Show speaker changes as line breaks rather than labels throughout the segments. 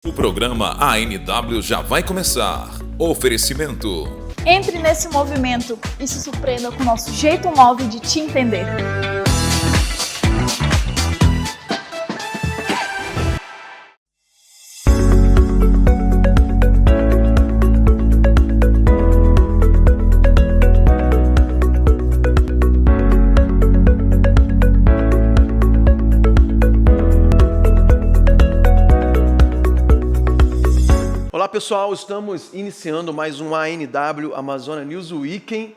O programa ANW já vai começar. Oferecimento.
Entre nesse movimento e se surpreenda com o nosso jeito móvel de te entender.
Olá pessoal, estamos iniciando mais um ANW Amazônia News Weekend,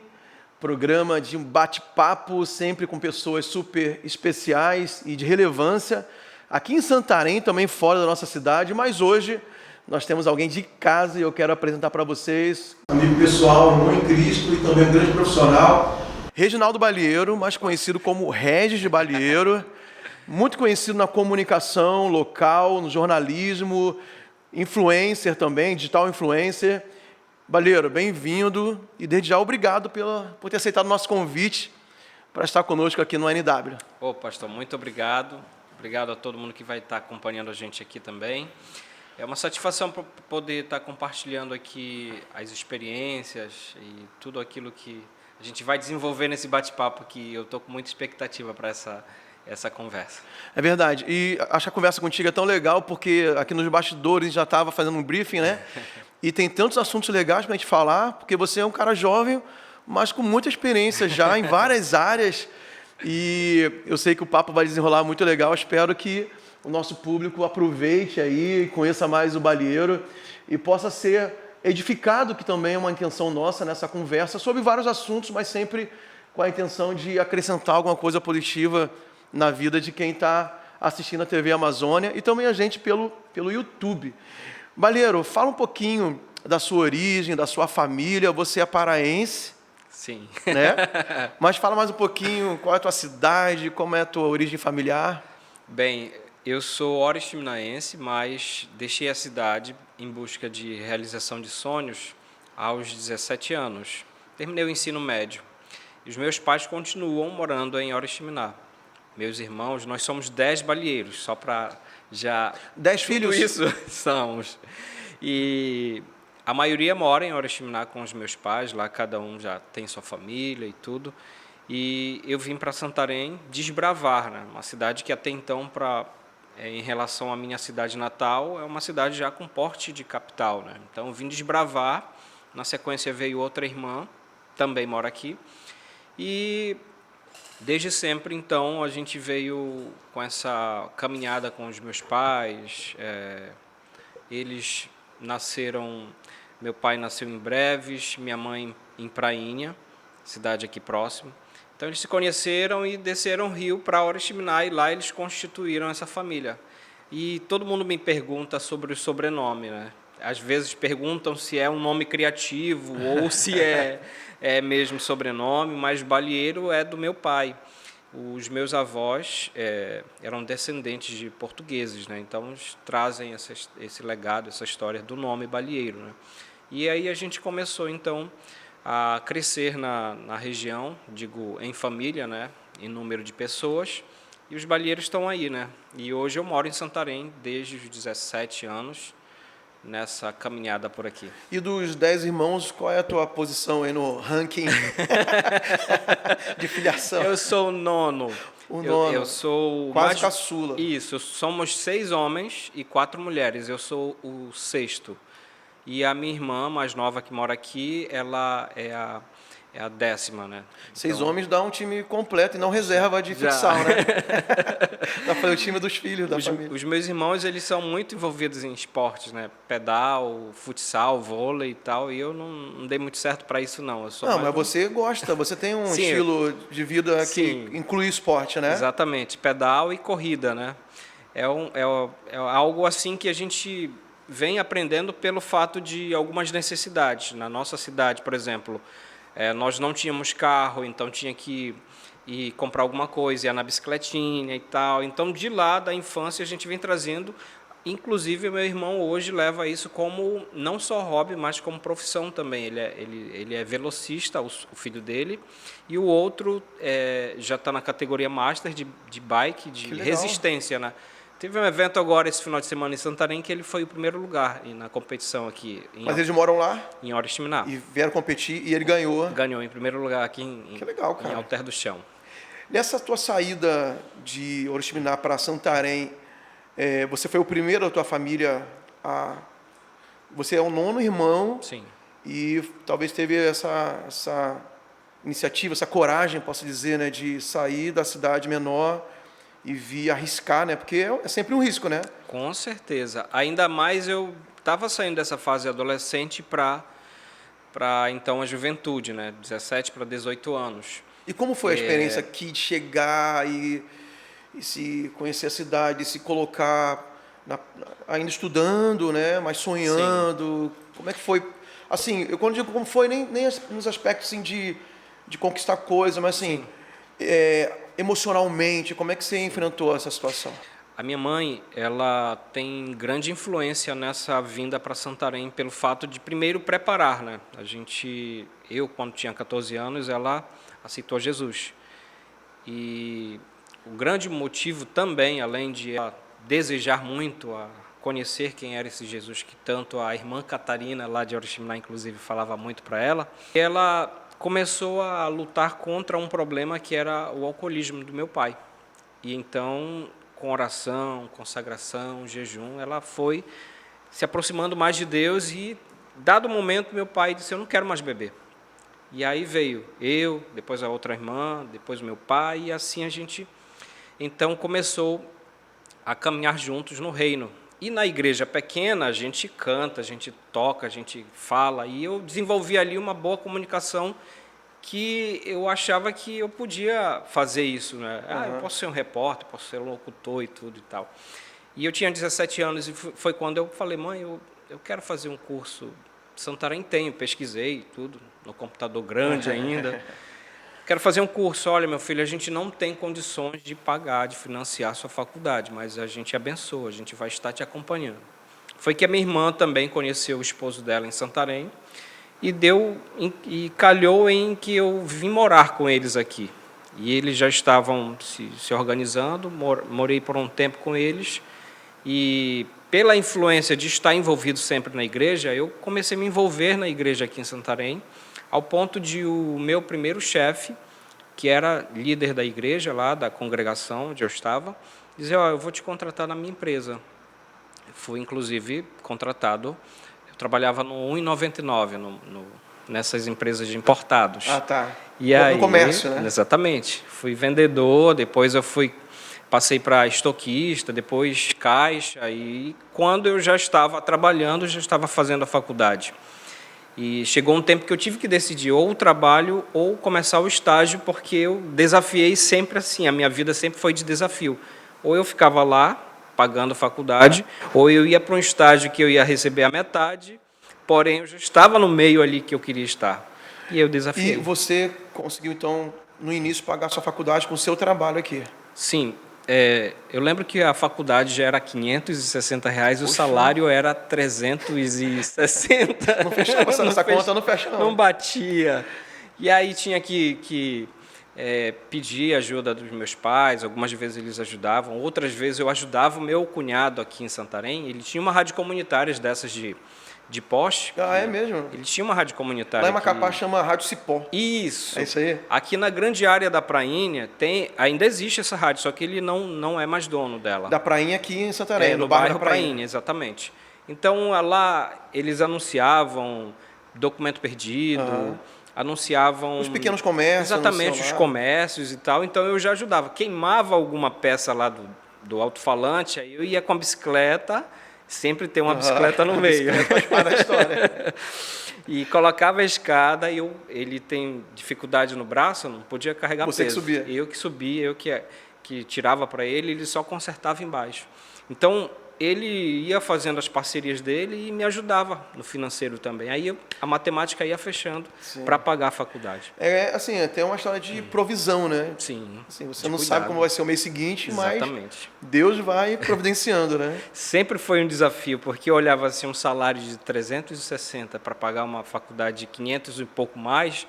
programa de um bate-papo sempre com pessoas super especiais e de relevância, aqui em Santarém, também fora da nossa cidade, mas hoje nós temos alguém de casa e eu quero apresentar para vocês, amigo pessoal, irmão em Cristo e também um grande profissional, Reginaldo Balieiro, mais conhecido como Regis de Balieiro, muito conhecido na comunicação local, no jornalismo, influencer também, digital influencer. Balieiro, bem-vindo e desde já obrigado por ter aceitado o nosso convite para estar conosco aqui no ANW.
Ô, pastor, muito obrigado. Obrigado a todo mundo que vai estar acompanhando a gente aqui também. É uma satisfação poder estar compartilhando aqui as experiências e tudo aquilo que a gente vai desenvolver nesse bate-papo que eu estou com muita expectativa para essa conversa.
É verdade. E acho que a conversa contigo é tão legal porque aqui nos bastidores já estava fazendo um briefing, né? E tem tantos assuntos legais para a gente falar, porque você é um cara jovem, mas com muita experiência já em várias áreas. E eu sei que o papo vai desenrolar muito legal. Espero que o nosso público aproveite aí, conheça mais o Balieiro e possa ser edificado, que também é uma intenção nossa nessa conversa, sobre vários assuntos, mas sempre com a intenção de acrescentar alguma coisa positiva na vida de quem está assistindo a TV Amazônia e também a gente pelo YouTube. Balieiro, fala um pouquinho da sua origem, da sua família. Você é paraense.
Sim.
Né? Mas fala mais um pouquinho, qual é a tua cidade, como é a tua origem familiar?
Bem, eu sou oriximinaense, mas deixei a cidade em busca de realização de sonhos aos 17 anos. Terminei o ensino médio. E os meus pais continuam morando em Oriximiná. Meus irmãos, nós somos 10 balieiros, só para já...
10 filhos?
Isso, somos. E a maioria mora em Oriximiná com os meus pais, lá cada um já tem sua família e tudo. E eu vim para Santarém desbravar, né? Uma cidade que até então, em relação à minha cidade natal, é uma cidade já com porte de capital, né? Então eu vim desbravar, na sequência veio outra irmã, também mora aqui, e... Desde sempre, então, a gente veio com essa caminhada com os meus pais. Eles nasceram, meu pai nasceu em Breves, minha mãe em Prainha, cidade aqui próxima. Então, eles se conheceram e desceram o rio para Oriximiná e lá eles constituíram essa família. E todo mundo me pergunta sobre o sobrenome, né? Às vezes perguntam se é um nome criativo ou se é mesmo sobrenome, mas Balieiro é do meu pai. Os meus avós eram descendentes de portugueses, né? Então eles trazem esse legado, essa história do nome Balieiro, né? E aí a gente começou então a crescer na região, digo em família, né? Em número de pessoas, e os Balieiros estão aí, né? E hoje eu moro em Santarém desde os 17 anos, nessa caminhada por aqui.
E dos 10 irmãos, qual é a tua posição aí no ranking de filiação?
Eu sou o nono.
O nono.
Eu sou
quase caçula.
Isso, somos 6 homens e 4 mulheres. Eu sou o sexto. E a minha irmã mais nova que mora aqui, ela é a 10ª, né?
6 homens dá um time completo e não reserva de futsal, né? Dá para o time dos filhos da família.
Os meus irmãos, eles são muito envolvidos em esportes, né? Pedal, futsal, vôlei e tal, e eu não dei muito certo para isso, não.
Mas você gosta, você tem um estilo de vida que inclui esporte, né?
Exatamente, pedal e corrida, né? É algo assim que a gente vem aprendendo pelo fato de algumas necessidades. Na nossa cidade, por exemplo, nós não tínhamos carro, então tinha que ir comprar alguma coisa, ia na bicicletinha e tal. Então, de lá da infância, a gente vem trazendo. Inclusive, meu irmão hoje leva isso como não só hobby, mas como profissão também. Ele é velocista, o filho dele, e o outro já está na categoria Master de bike, de resistência, né? Teve um evento agora, esse final de semana, em Santarém, que ele foi o primeiro lugar na competição aqui.
Mas eles moram lá?
Em Oriximiná.
E vieram competir e ele ganhou.
Ganhou em primeiro lugar aqui
Que legal, cara.
em Alter do Chão.
Nessa tua saída de Oriximiná para Santarém, você foi o primeiro da tua família a... Você é o 9º irmão.
Sim.
E talvez teve essa iniciativa, essa coragem, posso dizer, né, de sair da cidade menor e vir arriscar, né? Porque é sempre um risco, né?
Com certeza. Ainda mais eu estava saindo dessa fase adolescente para então a juventude, né? 17 para 18 anos.
E como foi a experiência aqui de chegar e se conhecer a cidade, se colocar ainda estudando, né? Mas sonhando? Sim. Como é que foi? Assim, eu quando digo como foi, nem nos aspectos assim, de conquistar coisas, mas assim, emocionalmente, como é que você enfrentou essa situação?
A minha mãe, ela tem grande influência nessa vinda para Santarém pelo fato de primeiro preparar, né? Eu quando tinha 14 anos, ela aceitou Jesus. E o grande motivo também, além de ela desejar muito conhecer quem era esse Jesus, que tanto a irmã Catarina, lá de Oriximiná, inclusive, falava muito para ela, ela começou a lutar contra um problema que era o alcoolismo do meu pai. E então, com oração, consagração, jejum, ela foi se aproximando mais de Deus e, dado o momento, meu pai disse, eu não quero mais beber. E aí veio eu, depois a outra irmã, depois o meu pai, e assim a gente, então, começou a caminhar juntos no reino. E na igreja pequena, a gente canta, a gente toca, a gente fala, e eu desenvolvi ali uma boa comunicação que eu achava que eu podia fazer isso, né? Eu posso ser um repórter, posso ser um locutor e tudo e tal. E eu tinha 17 anos e foi quando eu falei, mãe, eu quero fazer um curso. Santarém pesquisei tudo, no computador grande ainda. Quero fazer um curso. Olha, meu filho, a gente não tem condições de pagar, de financiar a sua faculdade, mas a gente abençoa, a gente vai estar te acompanhando. Foi que a minha irmã também conheceu o esposo dela em Santarém e calhou em que eu vim morar com eles aqui. E eles já estavam se organizando, morei por um tempo com eles e pela influência de estar envolvido sempre na igreja, eu comecei a me envolver na igreja aqui em Santarém, ao ponto de o meu primeiro chefe, que era líder da igreja, lá da congregação onde eu estava, dizer, eu vou te contratar na minha empresa. Eu fui, inclusive, contratado, eu trabalhava no 1,99, nessas empresas de importados.
Ah, tá.
E aí,
no comércio, né?
Exatamente. Fui vendedor, depois passei para estoquista, depois caixa, e quando eu já estava trabalhando, já estava fazendo a faculdade. E chegou um tempo que eu tive que decidir ou o trabalho ou começar o estágio, porque eu desafiei sempre assim, a minha vida sempre foi de desafio. Ou eu ficava lá, pagando a faculdade, ou eu ia para um estágio que eu ia receber a metade, porém eu já estava no meio ali que eu queria estar. E eu desafiei.
E você conseguiu, então, no início, pagar a sua faculdade com o seu trabalho aqui?
Sim. Eu lembro que a faculdade já era R$560 e o salário era 360.
Não fechava essa conta, não fecha não.
Não batia. E aí tinha que pedir ajuda dos meus pais, algumas vezes eles ajudavam, outras vezes eu ajudava o meu cunhado aqui em Santarém, ele tinha uma rádio comunitária dessas de poste.
Ah, é mesmo?
Ele tinha uma rádio comunitária.
Lá em Macapá chama Rádio Cipó.
Isso.
É isso aí?
Aqui na grande área da Prainha ainda existe essa rádio, só que ele não é mais dono dela.
Da Prainha aqui em Santarém,
no bairro Prainha, exatamente. Então, lá eles anunciavam documento perdido, anunciavam...
Os pequenos comércios.
Exatamente, os comércios e tal. Então, eu já ajudava. Queimava alguma peça lá do alto-falante, aí eu ia com a bicicleta... Sempre tem uma bicicleta no meio.
Faz parte da história.
E colocava a escada e ele tem dificuldade no braço, não podia carregar peso.
Você que subia?
Eu que subia, eu que tirava para ele só consertava embaixo. Então, ele ia fazendo as parcerias dele e me ajudava no financeiro também. Aí a matemática ia fechando para pagar a faculdade.
Assim, tem uma história de provisão, né?
Sim.
Assim, você não sabe como vai ser o mês seguinte,
exatamente,
mas Deus vai providenciando, né?
Sempre foi um desafio, porque eu olhava assim, um salário de 360 para pagar uma faculdade de 500 e pouco mais,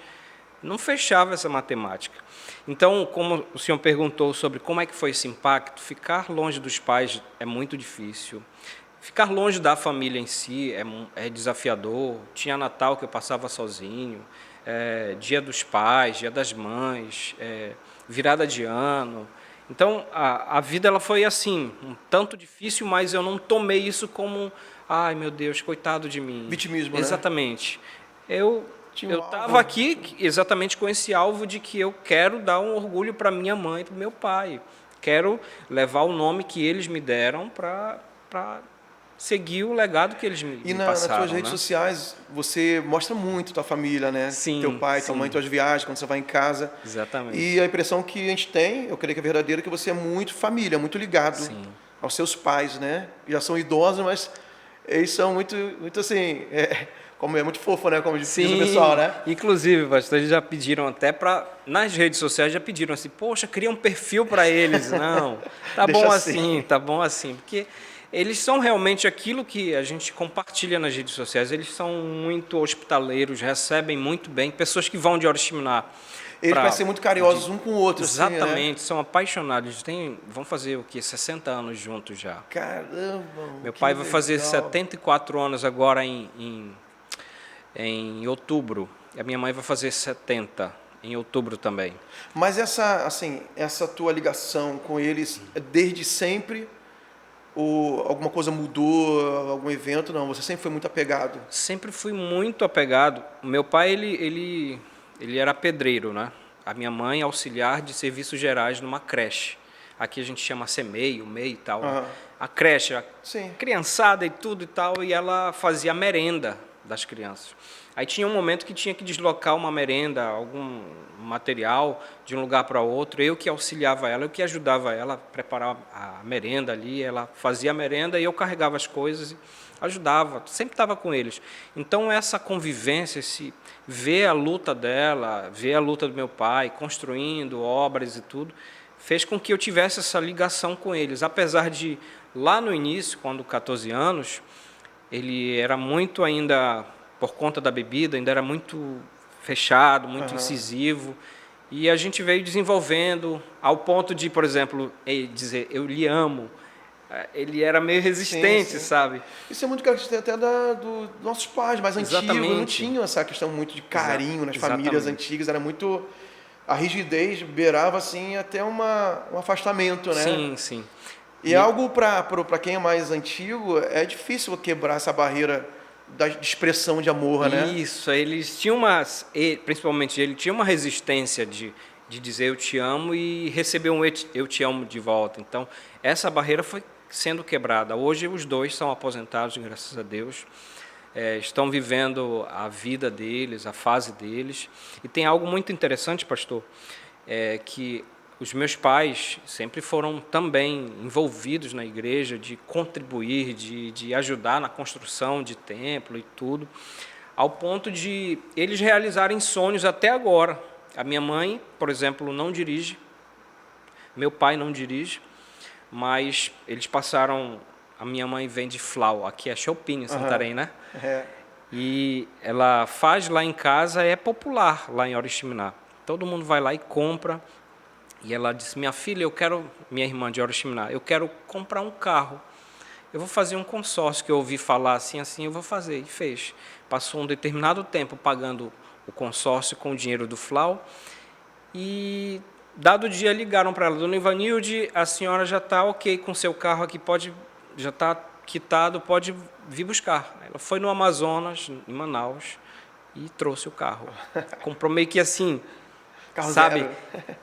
não fechava essa matemática. Então, como o senhor perguntou sobre como é que foi esse impacto, ficar longe dos pais é muito difícil. Ficar longe da família em si é desafiador. Tinha Natal que eu passava sozinho, Dia dos Pais, Dia das Mães, virada de ano. Então, a vida ela foi assim, um tanto difícil, mas eu não tomei isso como, ai meu Deus, coitado de mim.
Vitimismo,
exatamente. Eu
Tinha um
estava
alvo.
aqui exatamente com esse alvo de que eu quero dar um orgulho para minha mãe e para o meu pai. Quero levar o nome que eles me deram para seguir o legado que eles me
Nas
passaram.
suas redes sociais, você mostra muito tua família, né?
Sim,
Teu pai, tua
sim.
mãe, tuas viagens, quando você vai em casa.
Exatamente.
E a impressão que a gente tem, eu creio que é verdadeira, é que você é muito família, muito ligado
Sim.
aos seus pais, né? Já são idosos, mas eles são muito assim, como é muito fofo, né? Como diz o pessoal, né?
Inclusive, pastor, eles já pediram até nas redes sociais, já pediram assim, poxa, cria um perfil para eles. Não, tá
Deixa
bom
assim.
tá bom assim, porque eles são realmente aquilo que a gente compartilha nas redes sociais, eles são muito hospitaleiros, recebem muito bem, pessoas que vão de Oriximiná.
Eles parecem ser muito carinhosos um com o outro,
Exatamente,
assim,
são apaixonados, vão fazer o quê? 60 anos juntos já.
Caramba!
Meu pai vai fazer
legal.
74 anos agora em outubro. E a minha mãe vai fazer 70 em outubro também.
Mas essa tua ligação com eles é desde sempre? Ou alguma coisa mudou, algum evento? Não, você sempre foi muito apegado.
Sempre fui muito apegado. O meu pai, ele era pedreiro, né? A minha mãe, auxiliar de serviços gerais numa creche. Aqui a gente chama CEMEI, o MEI e tal.
Aham.
A creche,
Sim.
criançada e tudo e tal, e ela fazia a merenda das crianças. Aí tinha um momento que tinha que deslocar uma merenda, algum material de um lugar para outro, eu que auxiliava ela, eu que ajudava ela a preparar a merenda ali, ela fazia a merenda e eu carregava as coisas e ajudava, sempre estava com eles. Então essa convivência, ver a luta dela, ver a luta do meu pai, construindo obras e tudo, fez com que eu tivesse essa ligação com eles, apesar de lá no início, quando 14 anos, ele era muito ainda, por conta da bebida, ainda era muito fechado, muito incisivo. E a gente veio desenvolvendo ao ponto de, por exemplo, dizer, eu lhe amo. Ele era meio resistente,
sim.
sabe?
Isso é muito característico até dos nossos pais mais antigos.
Exatamente.
Não tinham essa questão muito de carinho nas famílias
Exatamente.
antigas. Era muito... A rigidez beirava, assim, até um afastamento, né?
Sim, sim.
E algo para quem é mais antigo, é difícil quebrar essa barreira de expressão de amor, né?
Isso, eles tinham principalmente ele tinha uma resistência de dizer eu te amo e receber um eu te amo de volta. Então, essa barreira foi sendo quebrada. Hoje os dois são aposentados, graças a Deus. Estão vivendo a vida deles, a fase deles. E tem algo muito interessante, pastor, que os meus pais sempre foram também envolvidos na igreja, de contribuir, de ajudar na construção de templo e tudo, ao ponto de eles realizarem sonhos até agora. A minha mãe, por exemplo, não dirige, meu pai não dirige, mas eles passaram... A minha mãe vende flau, aqui é Shopping, em Santarém, né? E ela faz lá em casa, é popular lá em Oriximiná. Todo mundo vai lá e compra. E ela disse, minha irmã de Oriximiná, eu quero comprar um carro. Eu vou fazer um consórcio, que eu ouvi falar assim, eu vou fazer. E fez. Passou um determinado tempo pagando o consórcio com o dinheiro do flau. E, dado o dia, ligaram para ela, dona Ivanilde, a senhora já está ok com o seu carro aqui, já está quitado, pode vir buscar. Ela foi no Amazonas, em Manaus, e trouxe o carro. Comprou meio que assim,
Carro
sabe?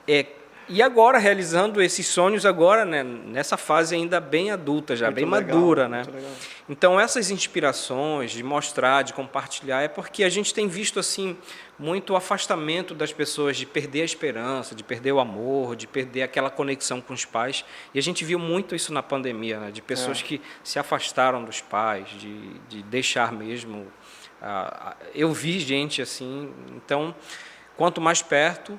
zero.
E agora, realizando esses sonhos agora, né, nessa fase ainda bem adulta, já
Muito
bem
legal,
madura, né?
muito legal.
Então, essas inspirações de mostrar, de compartilhar, é porque a gente tem visto assim muito afastamento das pessoas, de perder a esperança, de perder o amor, de perder aquela conexão com os pais. E a gente viu muito isso na pandemia, né? De pessoas que se afastaram dos pais, de deixar mesmo. Eu vi gente assim. Então, quanto mais perto,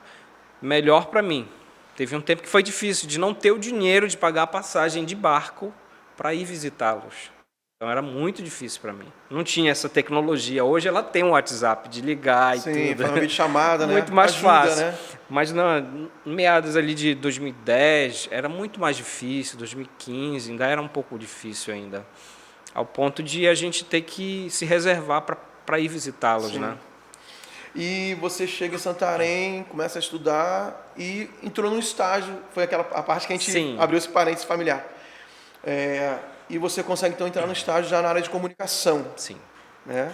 melhor para mim. Teve um tempo que foi difícil, de não ter o dinheiro de pagar a passagem de barco para ir visitá-los. Então era muito difícil para mim. Não tinha essa tecnologia. Hoje ela tem um WhatsApp de ligar e tudo.
Sim, faz uma videochamada, né?
Muito mais
Ajuda,
fácil.
né?
Mas não, meados ali de 2010 era muito mais difícil, 2015 ainda era um pouco difícil ainda. Ao ponto de a gente ter que se reservar para ir visitá-los, né?
E você chega em Santarém, começa a estudar e entrou num estágio. Foi a parte que a gente abriu esse parênteses familiar. E você consegue, então, entrar no estágio já na área de comunicação.
Sim.
Né?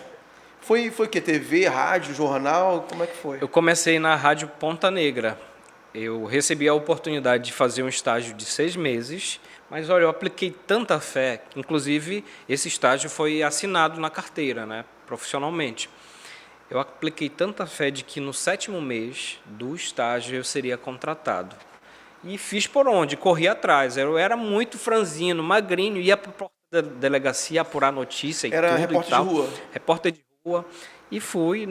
Foi o quê? TV, rádio, jornal? Como é que foi?
Eu comecei na Rádio Ponta Negra. Eu recebi a oportunidade de fazer um estágio de 6 meses, mas, olha, eu apliquei tanta fé, que, inclusive, esse estágio foi assinado na carteira, né, profissionalmente. Eu apliquei tanta fé de que no 7º mês do estágio eu seria contratado. E fiz por onde? Corri atrás. Eu era muito franzino, magrinho, ia para a porta da delegacia apurar notícia e
era
tudo
repórter
e tal.
de rua?
Repórter de rua. E fui,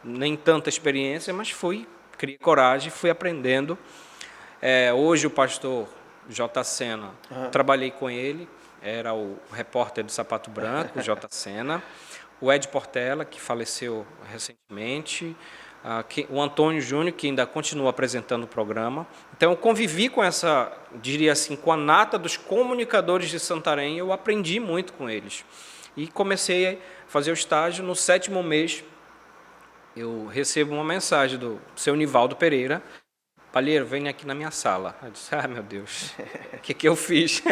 nem tanta experiência, mas fui, criei coragem, fui aprendendo. Hoje o pastor J. Sena, trabalhei com ele, era o repórter do Sapato Branco, J. Sena. O Ed Portela, que faleceu recentemente, o Antônio Júnior, que ainda continua apresentando o programa. Então, eu convivi com diria assim, com a nata dos comunicadores de Santarém, eu aprendi muito com eles. E comecei a fazer o estágio. No 7º mês, eu recebo uma mensagem do seu Nivaldo Pereira: Palheiro, vem aqui na minha sala. Eu disse, meu Deus, o que eu fiz?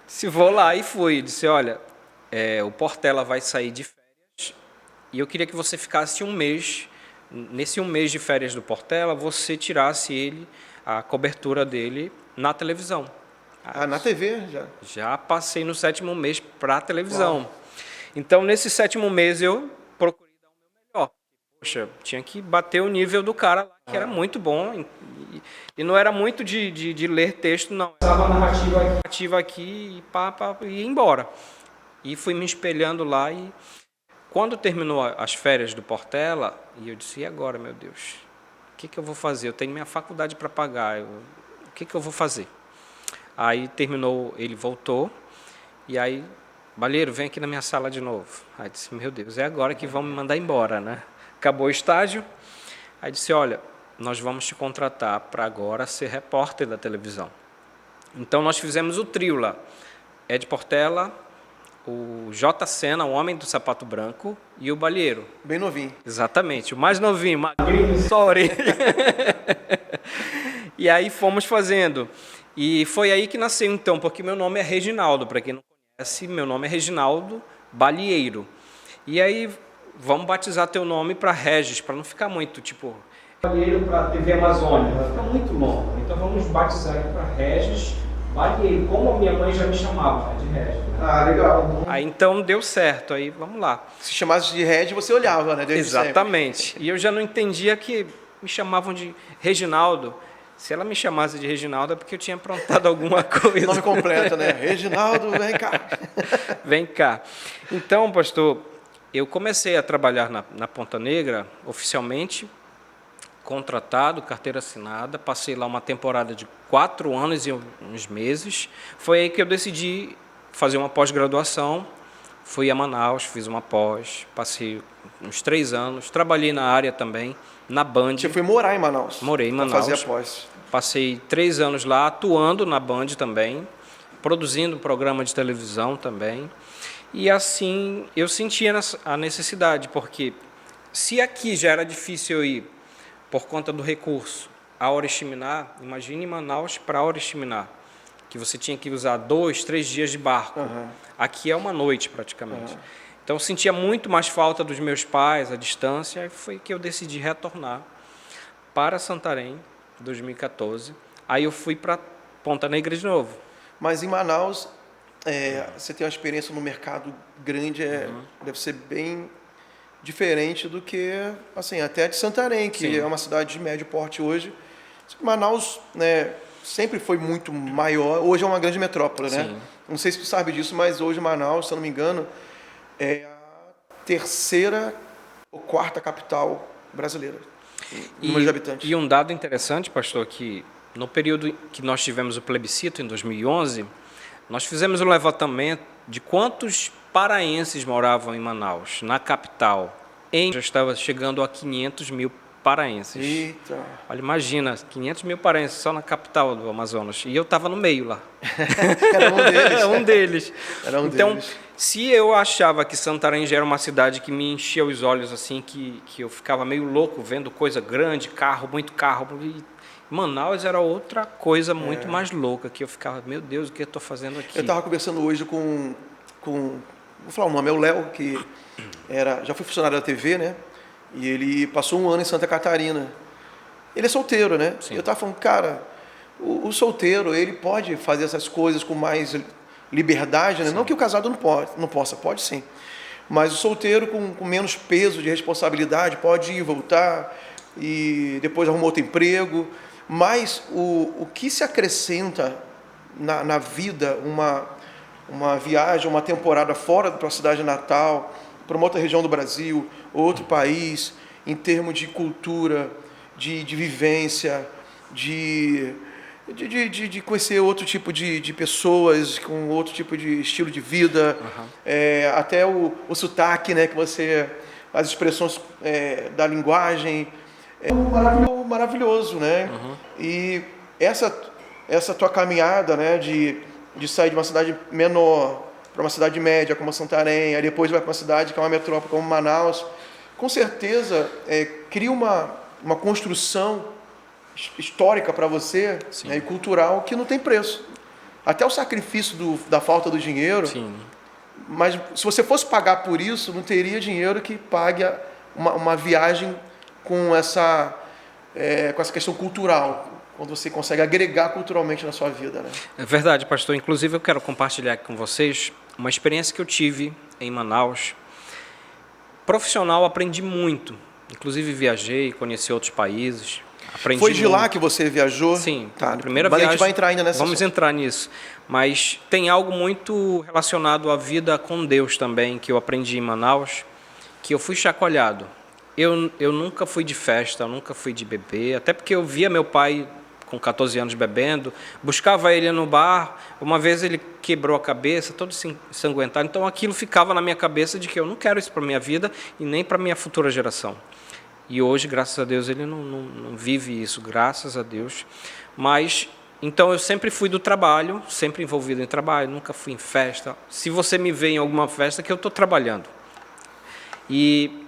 Disse, vou lá, e fui. Disse, olha, o Portela vai sair de férias e eu queria que você ficasse um mês. Nesse 1 mês de férias do Portela, você tirasse a cobertura dele na televisão.
Na TV já?
Já passei no 7º mês para a televisão.
Uau.
Então, nesse 7º mês, eu procurei dar o meu melhor. Poxa, tinha que bater o nível do cara lá, que era muito bom. E não era muito de ler texto, não. Estava narrativa aqui e ia embora. E fui me espelhando lá e... Quando terminou as férias do Portela, e eu disse, e agora, meu Deus? O que eu vou fazer? Eu tenho minha faculdade para pagar. O que eu vou fazer? Aí terminou, ele voltou, e aí, Balheiro, vem aqui na minha sala de novo. Aí disse, meu Deus, é agora que vão me mandar embora, né? Acabou o estágio. Aí disse, olha, nós vamos te contratar para agora ser repórter da televisão. Então, nós fizemos o trio lá. Ed Portela, o J. Sena, o homem do sapato branco, e o Balheiro.
Bem novinho.
Exatamente, o mais novinho, magrinho, só orelha. E aí fomos fazendo. E foi aí que nasceu, então, porque meu nome é Reginaldo. Para quem não conhece, meu nome é Reginaldo Balheiro. E aí, vamos batizar teu nome para Regis, para não ficar muito, tipo... Balheiro para TV Amazônia, vai ficar muito longo. Então, vamos batizar aqui para Regis Balheiro, como a minha mãe já me chamava, de Regis.
Legal.
Aí então deu certo, aí vamos lá.
Se chamasse de Red, você olhava, né? Desde
Exatamente.
Sempre.
E eu já não entendia que me chamavam de Reginaldo. Se ela me chamasse de Reginaldo é porque eu tinha aprontado alguma coisa.
Nome completo, né? Reginaldo, vem cá.
Vem cá. Então, pastor, eu comecei a trabalhar na Ponta Negra oficialmente, contratado, carteira assinada, passei lá uma temporada de 4 anos e uns meses. Foi aí que eu decidi fazer uma pós-graduação, fui a Manaus, fiz uma pós, passei uns 3 anos, trabalhei na área também, na Band.
Você foi morar em Manaus?
Morei em Manaus.
Fazia pós.
Passei 3 anos lá, atuando na Band também, produzindo um programa de televisão também. E assim, eu sentia a necessidade, porque se aqui já era difícil eu ir por conta do recurso a Oriximiná, imagine Manaus para Oriximiná, que você tinha que usar 2, 3 dias de barco. Aqui é uma noite praticamente. Então eu sentia muito mais falta dos meus pais, a distância, e foi que eu decidi retornar para Santarém, em 2014. Aí eu fui para Ponta Negra de novo.
Mas em Manaus, você tem uma experiência no mercado grande, deve ser bem diferente do que, assim, até de Santarém, que é uma cidade de médio porte hoje. Manaus, né, sempre foi muito maior, hoje é uma grande metrópole, né? Não sei se tu sabe disso, mas hoje Manaus, se eu não me engano, é a 3ª ou 4ª capital brasileira, número de habitantes.
E um dado interessante, pastor, que no período que nós tivemos o plebiscito, em 2011, Nós fizemos um levantamento de quantos paraenses moravam em Manaus, na capital. Já estava chegando a 500 mil paraenses.
Eita.
Olha, imagina, 500 mil paraenses só na capital do Amazonas. E eu estava no meio lá.
Era um deles.
Um deles.
Era um
então,
deles.
se eu achava que Santarém já era uma cidade que me enchia os olhos, assim, que eu ficava meio louco vendo coisa grande, carro, muito carro. E Manaus era outra coisa muito mais louca, que eu ficava, meu Deus, o que eu estou fazendo aqui?
Eu estava conversando hoje com... Vou falar o nome, é o Léo, que já foi funcionário da TV, né? E ele passou um ano em Santa Catarina. Ele é solteiro, né?
Sim.
Eu estava falando, cara, o solteiro, ele pode fazer essas coisas com mais liberdade, né? Não que o casado não possa, pode sim. Mas o solteiro com menos peso de responsabilidade pode ir e voltar e depois arruma outro emprego. Mas o que se acrescenta na vida, uma viagem, uma temporada fora da cidade natal, para uma outra região do Brasil, outro país, em termos de cultura, de vivência, de conhecer outro tipo de pessoas, com outro tipo de estilo de vida, até o sotaque, né, que as expressões da linguagem, é maravilhoso, né? E essa tua caminhada, né, de sair de uma cidade menor para uma cidade média como Santarém, aí depois vai para uma cidade que é uma metrópole como Manaus, com certeza cria uma construção histórica para você, né, e cultural, que não tem preço. Até o sacrifício da falta do dinheiro.
Sim.
Mas se você fosse pagar por isso, não teria dinheiro que pague uma viagem com essa questão cultural, quando você consegue agregar culturalmente na sua vida, né?
É verdade, pastor. Inclusive, eu quero compartilhar aqui com vocês uma experiência que eu tive em Manaus. Profissional, aprendi muito. Inclusive, viajei, conheci outros países. Aprendi
Foi de
muito.
lá que você viajou?
Sim,
Tá.
primeira
Mas
viagem.
a gente vai entrar ainda nessa.
Vamos entrar nisso. Mas tem algo muito relacionado à vida com Deus também, que eu aprendi em Manaus, que eu fui chacoalhado. Eu nunca fui de festa, eu nunca fui de beber, até porque eu via meu pai com 14 anos bebendo, buscava ele no bar, uma vez ele quebrou a cabeça, todo ensanguentado, então aquilo ficava na minha cabeça de que eu não quero isso para a minha vida e nem para a minha futura geração. E hoje, graças a Deus, ele não vive isso, graças a Deus. Mas, então, eu sempre fui do trabalho, sempre envolvido em trabalho, nunca fui em festa. Se você me vê em alguma festa, que eu estou trabalhando. E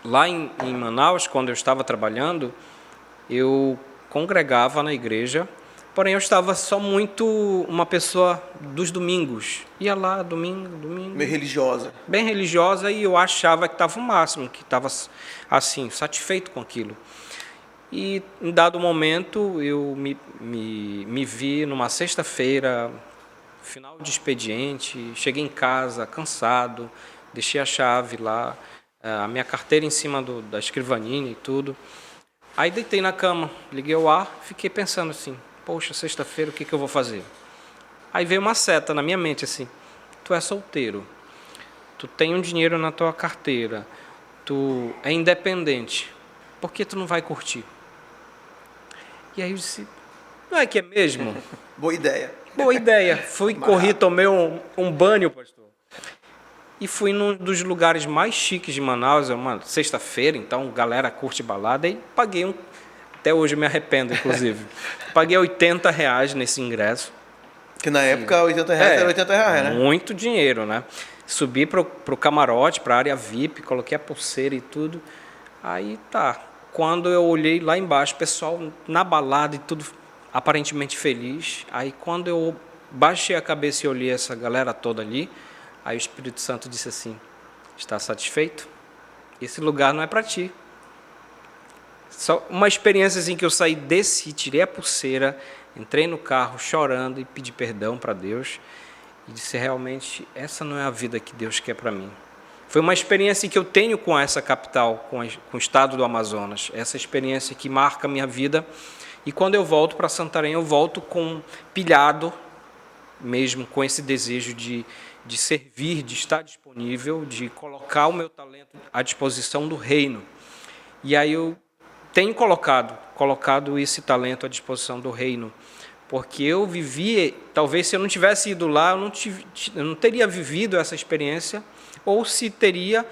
lá em Manaus, quando eu estava trabalhando, eu congregava na igreja, porém eu estava só muito uma pessoa dos domingos. Ia lá, domingo.
Meio religiosa.
Bem religiosa, e eu achava que estava o máximo, que estava assim, satisfeito com aquilo. E em dado momento eu me vi numa sexta-feira, final de expediente, cheguei em casa cansado, deixei a chave lá, a minha carteira em cima da escrivaninha e tudo. Aí deitei na cama, liguei o ar, fiquei pensando assim, poxa, sexta-feira, o que eu vou fazer? Aí veio uma seta na minha mente assim, tu é solteiro, tu tem um dinheiro na tua carteira, tu é independente, por que tu não vai curtir? E aí eu disse, não é que é mesmo?
Boa ideia.
Boa ideia. Fui, corri, tomei um banho, pastor. E fui num dos lugares mais chiques de Manaus, uma sexta-feira, então galera curte balada, e paguei até hoje eu me arrependo, inclusive. Paguei R$80 nesse ingresso.
Que na época R$80 era R$80, né?
Muito dinheiro, né? Subi pro camarote, pra área VIP, coloquei a pulseira e tudo. Aí tá. Quando eu olhei lá embaixo, o pessoal na balada e tudo aparentemente feliz. Aí quando eu baixei a cabeça e olhei essa galera toda ali, aí o Espírito Santo disse assim, está satisfeito? Esse lugar não é para ti. Só uma experiência assim que eu saí, desci, tirei a pulseira, entrei no carro chorando e pedi perdão para Deus. E disse, realmente, essa não é a vida que Deus quer para mim. Foi uma experiência que eu tenho com essa capital, com o estado do Amazonas. Essa experiência que marca a minha vida. E quando eu volto para Santarém, eu volto pilhado, mesmo com esse desejo de servir, de estar disponível, de colocar o meu talento à disposição do reino. E aí eu tenho colocado esse talento à disposição do reino Porque eu vivi, talvez se eu não tivesse ido lá, eu não teria vivido essa experiência, ou se teria,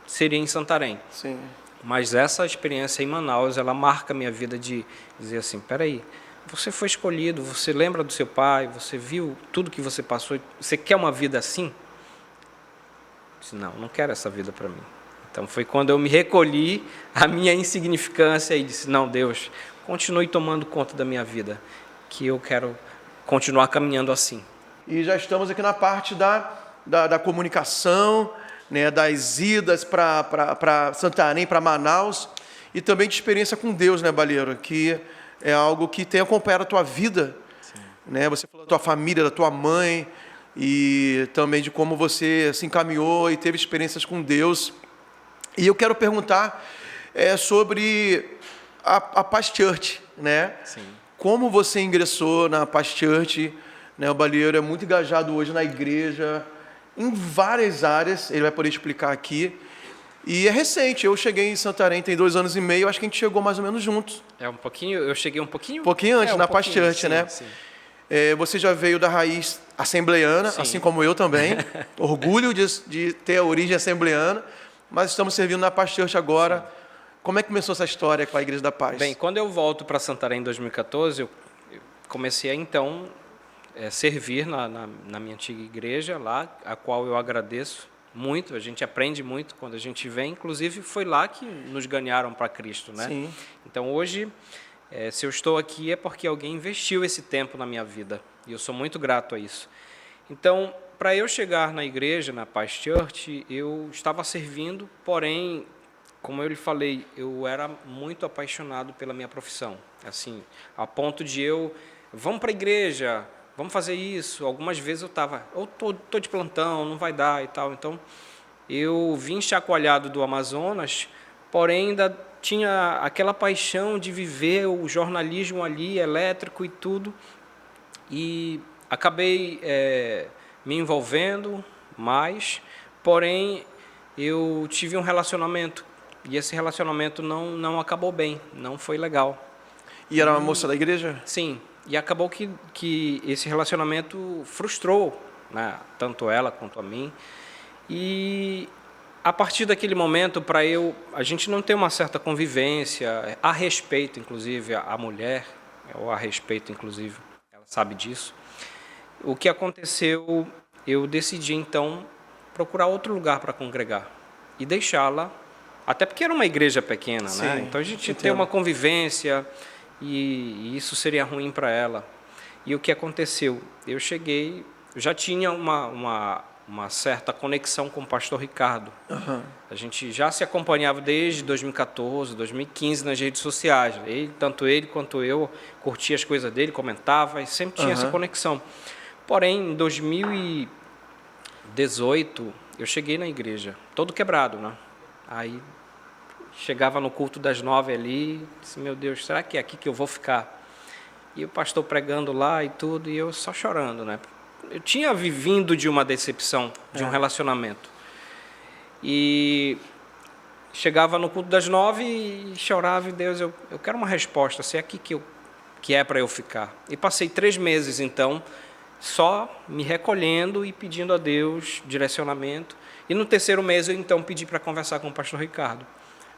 seria em Santarém.
Sim.
Mas essa experiência em Manaus, ela marca a minha vida de dizer assim, peraí, você foi escolhido, você lembra do seu pai, você viu tudo que você passou, você quer uma vida assim? Eu disse, não quero essa vida para mim. Então foi quando eu me recolhi à minha insignificância e disse, não, Deus, continue tomando conta da minha vida, que eu quero continuar caminhando assim.
E já estamos aqui na parte da comunicação, né, das idas para Santarém, para Manaus, e também de experiência com Deus, né, Baleiro? Que é algo que tem acompanhado a tua vida, né? Você falou da tua família, da tua mãe, e também de como você se encaminhou e teve experiências com Deus. E eu quero perguntar sobre a Paz Church, né?
Sim.
Como você ingressou na Paz Church, né? O Baleiro é muito engajado hoje na igreja, em várias áreas, ele vai poder explicar aqui. E é recente, eu cheguei em Santarém tem 2 anos e meio, acho que a gente chegou mais ou menos juntos.
Eu cheguei um pouquinho...
Um pouquinho antes, na Paz Church,
sim,
né?
Sim.
Você já veio da raiz assembleiana,
Sim.
assim como eu também. Orgulho de ter a origem assembleiana, mas estamos servindo na Paz Church agora. Sim. Como é que começou essa história com a Igreja da Paz?
Bem, quando eu volto para Santarém em 2014, eu comecei a, então, servir na minha antiga igreja lá, a qual eu agradeço muito. A gente aprende muito quando a gente vem. Inclusive, foi lá que nos ganharam para Cristo, né?
Sim.
Então, hoje, se eu estou aqui é porque alguém investiu esse tempo na minha vida. E eu sou muito grato a isso. Então, para eu chegar na igreja, na Paz Church, eu estava servindo, porém, como eu lhe falei, eu era muito apaixonado pela minha profissão. Assim, a ponto de vamos para a igreja, vamos fazer isso. Algumas vezes eu tô de plantão, não vai dar e tal. Então, eu vim chacoalhado do Amazonas, porém ainda tinha aquela paixão de viver o jornalismo ali, elétrico e tudo. E acabei me envolvendo mais, porém eu tive um relacionamento e esse relacionamento não acabou bem, não foi legal.
E era uma moça da igreja?
Sim, e acabou que esse relacionamento frustrou, né, tanto ela quanto a mim. E a partir daquele momento, a gente não tem uma certa convivência, a respeito, inclusive, a mulher, ou a respeito, inclusive, ela sabe disso. O que aconteceu, eu decidi, então, procurar outro lugar para congregar e deixá-la, até porque era uma igreja pequena,
Sim,
né? Então a gente tem uma convivência e isso seria ruim para ela. E o que aconteceu? Eu cheguei, eu já tinha uma certa conexão com o pastor Ricardo.
Uhum.
A gente já se acompanhava desde 2014, 2015 nas redes sociais. Tanto ele quanto eu curtia as coisas dele, comentava e sempre tinha essa conexão. Porém, em 2018, eu cheguei na igreja, todo quebrado, né? Aí chegava no culto das 9 ali, disse, meu Deus, será que é aqui que eu vou ficar? E o pastor pregando lá e tudo, e eu só chorando, né? Eu tinha vivido de uma decepção, de um relacionamento. E chegava no culto das 9 e chorava, e Deus, eu quero uma resposta, se é aqui que é para eu ficar. E passei 3 meses, então, só me recolhendo e pedindo a Deus direcionamento. E no 3º mês eu então pedi para conversar com o pastor Ricardo.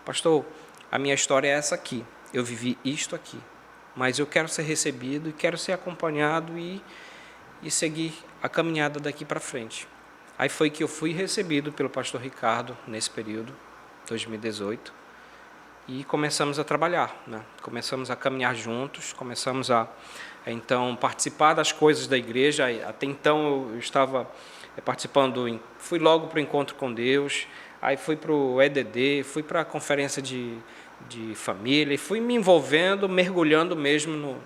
Pastor, a minha história é essa aqui. Eu vivi isto aqui. Mas eu quero ser recebido e quero ser acompanhado e seguir a caminhada daqui para frente. Aí foi que eu fui recebido pelo pastor Ricardo nesse período, 2018. E começamos a trabalhar, né? Começamos a caminhar juntos, começamos a então participar das coisas da igreja. Até então eu estava participando, fui logo para o Encontro com Deus, aí fui para o EDD, fui para a conferência de família, e fui me envolvendo, mergulhando mesmo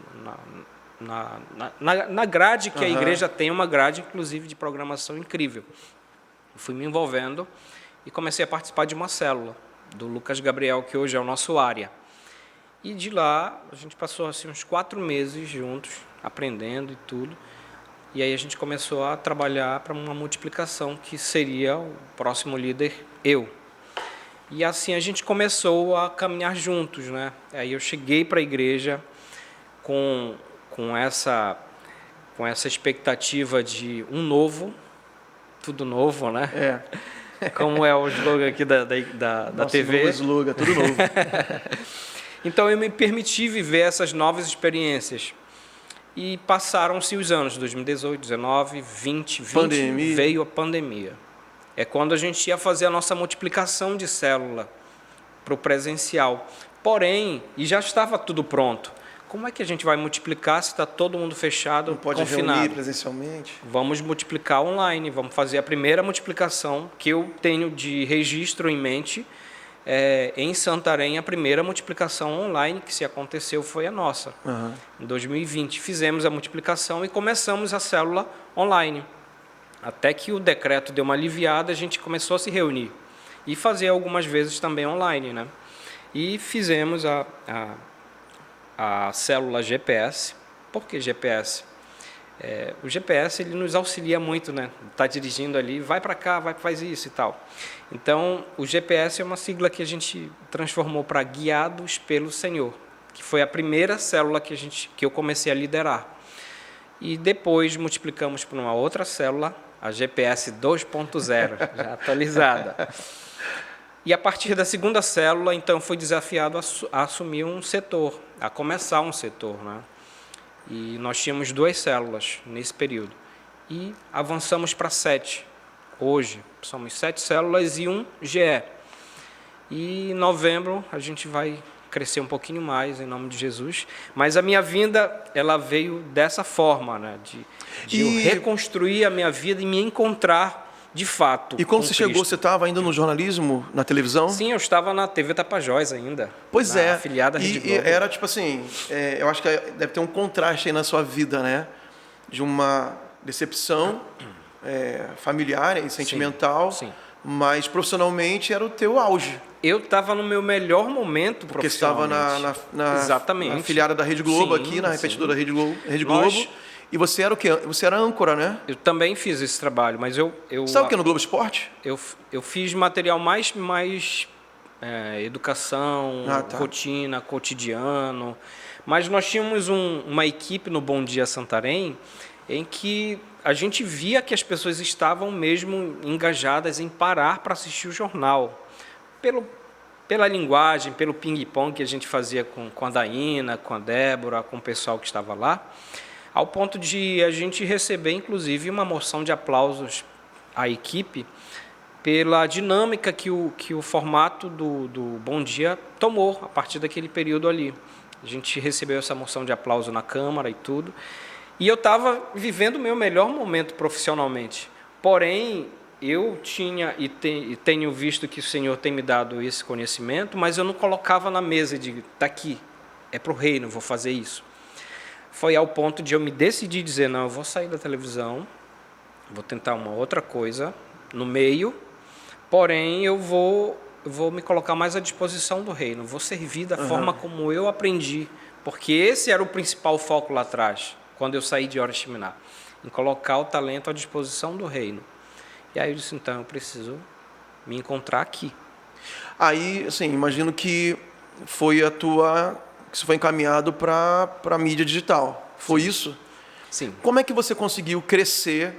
na grade que a igreja tem, uma grade inclusive de programação incrível. Eu fui me envolvendo e comecei a participar de uma célula do Lucas Gabriel, que hoje é o nosso área. E de lá, a gente passou assim, uns 4 meses juntos, aprendendo e tudo. E aí a gente começou a trabalhar para uma multiplicação, que seria o próximo líder, eu. E assim a gente começou a caminhar juntos, né? Aí eu cheguei para a igreja com com essa expectativa de um novo, tudo novo, né? Como é o slogan aqui da
Nosso
TV.
novo slogan, tudo novo.
Então eu me permiti viver essas novas experiências. E passaram-se os anos, 2018, 19, 20,
Pandemia.
veio a pandemia. É quando a gente ia fazer a nossa multiplicação de célula para o presencial. Porém, e já estava tudo pronto. Como é que a gente vai multiplicar se está todo mundo fechado,
Não pode
confinado?
reunir presencialmente.
Vamos multiplicar online, vamos fazer a primeira multiplicação que eu tenho de registro em mente. Em Santarém, a primeira multiplicação online que se aconteceu foi a nossa. Em 2020, fizemos a multiplicação e começamos a célula online. Até que o decreto deu uma aliviada, a gente começou a se reunir e fazer algumas vezes também online, né? E fizemos a célula GPS. Por que GPS? O GPS ele nos auxilia muito, né? Está dirigindo ali, vai para cá, faz isso e tal. Então, o GPS é uma sigla que a gente transformou para Guiados pelo Senhor, que foi a primeira célula que eu comecei a liderar. E depois multiplicamos por uma outra célula, a GPS 2.0, já atualizada. E a partir da segunda célula, então, fui desafiado a assumir um setor, a começar um setor, né? E nós tínhamos 2 células nesse período. E avançamos para 7. Hoje, somos 7 células e 1 GE. E em novembro a gente vai crescer um pouquinho mais, em nome de Jesus. Mas a minha vinda, ela veio dessa forma, né? De eu reconstruir a minha vida e me encontrar de fato.
E quando
com
você chegou,
Cristo.
você estava ainda no jornalismo, na televisão?
Sim, eu estava na TV Tapajós ainda.
Pois é.
Afiliada à Rede
E
Globo.
era tipo assim, eu acho que deve ter um contraste aí na sua vida, né? De uma decepção familiar e sentimental,
sim.
mas profissionalmente era o teu auge.
Eu estava no meu melhor momento
Porque você estava
Exatamente.
na afiliada da Rede Globo,
Sim,
aqui, na repetidora
sim.
Rede Globo. E você era o quê? Você era âncora, né?
Eu também fiz esse trabalho, mas eu
Sabe o que no Globo Esporte?
eu fiz material mais educação,
Tá.
rotina, cotidiano. Mas nós tínhamos uma equipe no Bom Dia Santarém em que a gente via que as pessoas estavam mesmo engajadas em parar para assistir o jornal. Pela linguagem, pelo ping-pong que a gente fazia com a Daína, com a Débora, com o pessoal que estava lá, ao ponto de a gente receber, inclusive, uma moção de aplausos à equipe pela dinâmica que o formato do Bom Dia tomou a partir daquele período ali. A gente recebeu essa moção de aplauso na Câmara e tudo. E eu estava vivendo o meu melhor momento profissionalmente. Porém, eu tinha e tenho visto que o Senhor tem me dado esse conhecimento, mas eu não colocava na mesa de está aqui, é para o reino, vou fazer isso. Foi ao ponto de eu me decidir dizer, não, eu vou sair da televisão, vou tentar uma outra coisa no meio, porém eu vou me colocar mais à disposição do reino, vou servir da forma como eu aprendi, porque esse era o principal foco lá atrás, quando eu saí de Oriximiná, em colocar o talento à disposição do reino. E aí eu disse, então, eu preciso me encontrar aqui.
Aí, assim, imagino que isso foi encaminhado para a mídia digital. Foi isso?
Sim.
Como é que você conseguiu crescer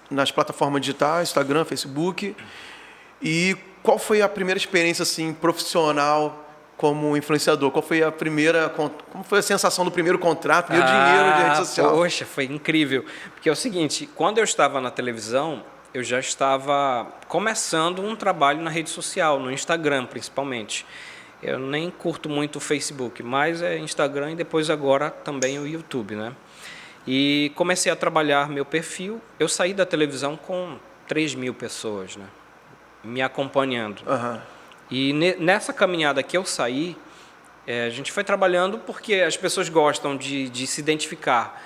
nas plataformas digitais, Instagram, Facebook? E qual foi a primeira experiência assim profissional como influenciador? Como foi a sensação do primeiro contrato, primeiro dinheiro de rede social?
Poxa, foi incrível. Porque é o seguinte, quando eu estava na televisão, eu já estava começando um trabalho na rede social, no Instagram principalmente. Eu nem curto muito o Facebook, mas é Instagram e depois agora também o YouTube, né? E comecei a trabalhar meu perfil. Eu saí da televisão com 3.000 pessoas, né? Me acompanhando. E nessa caminhada que eu saí, a gente foi trabalhando porque as pessoas gostam de se identificar.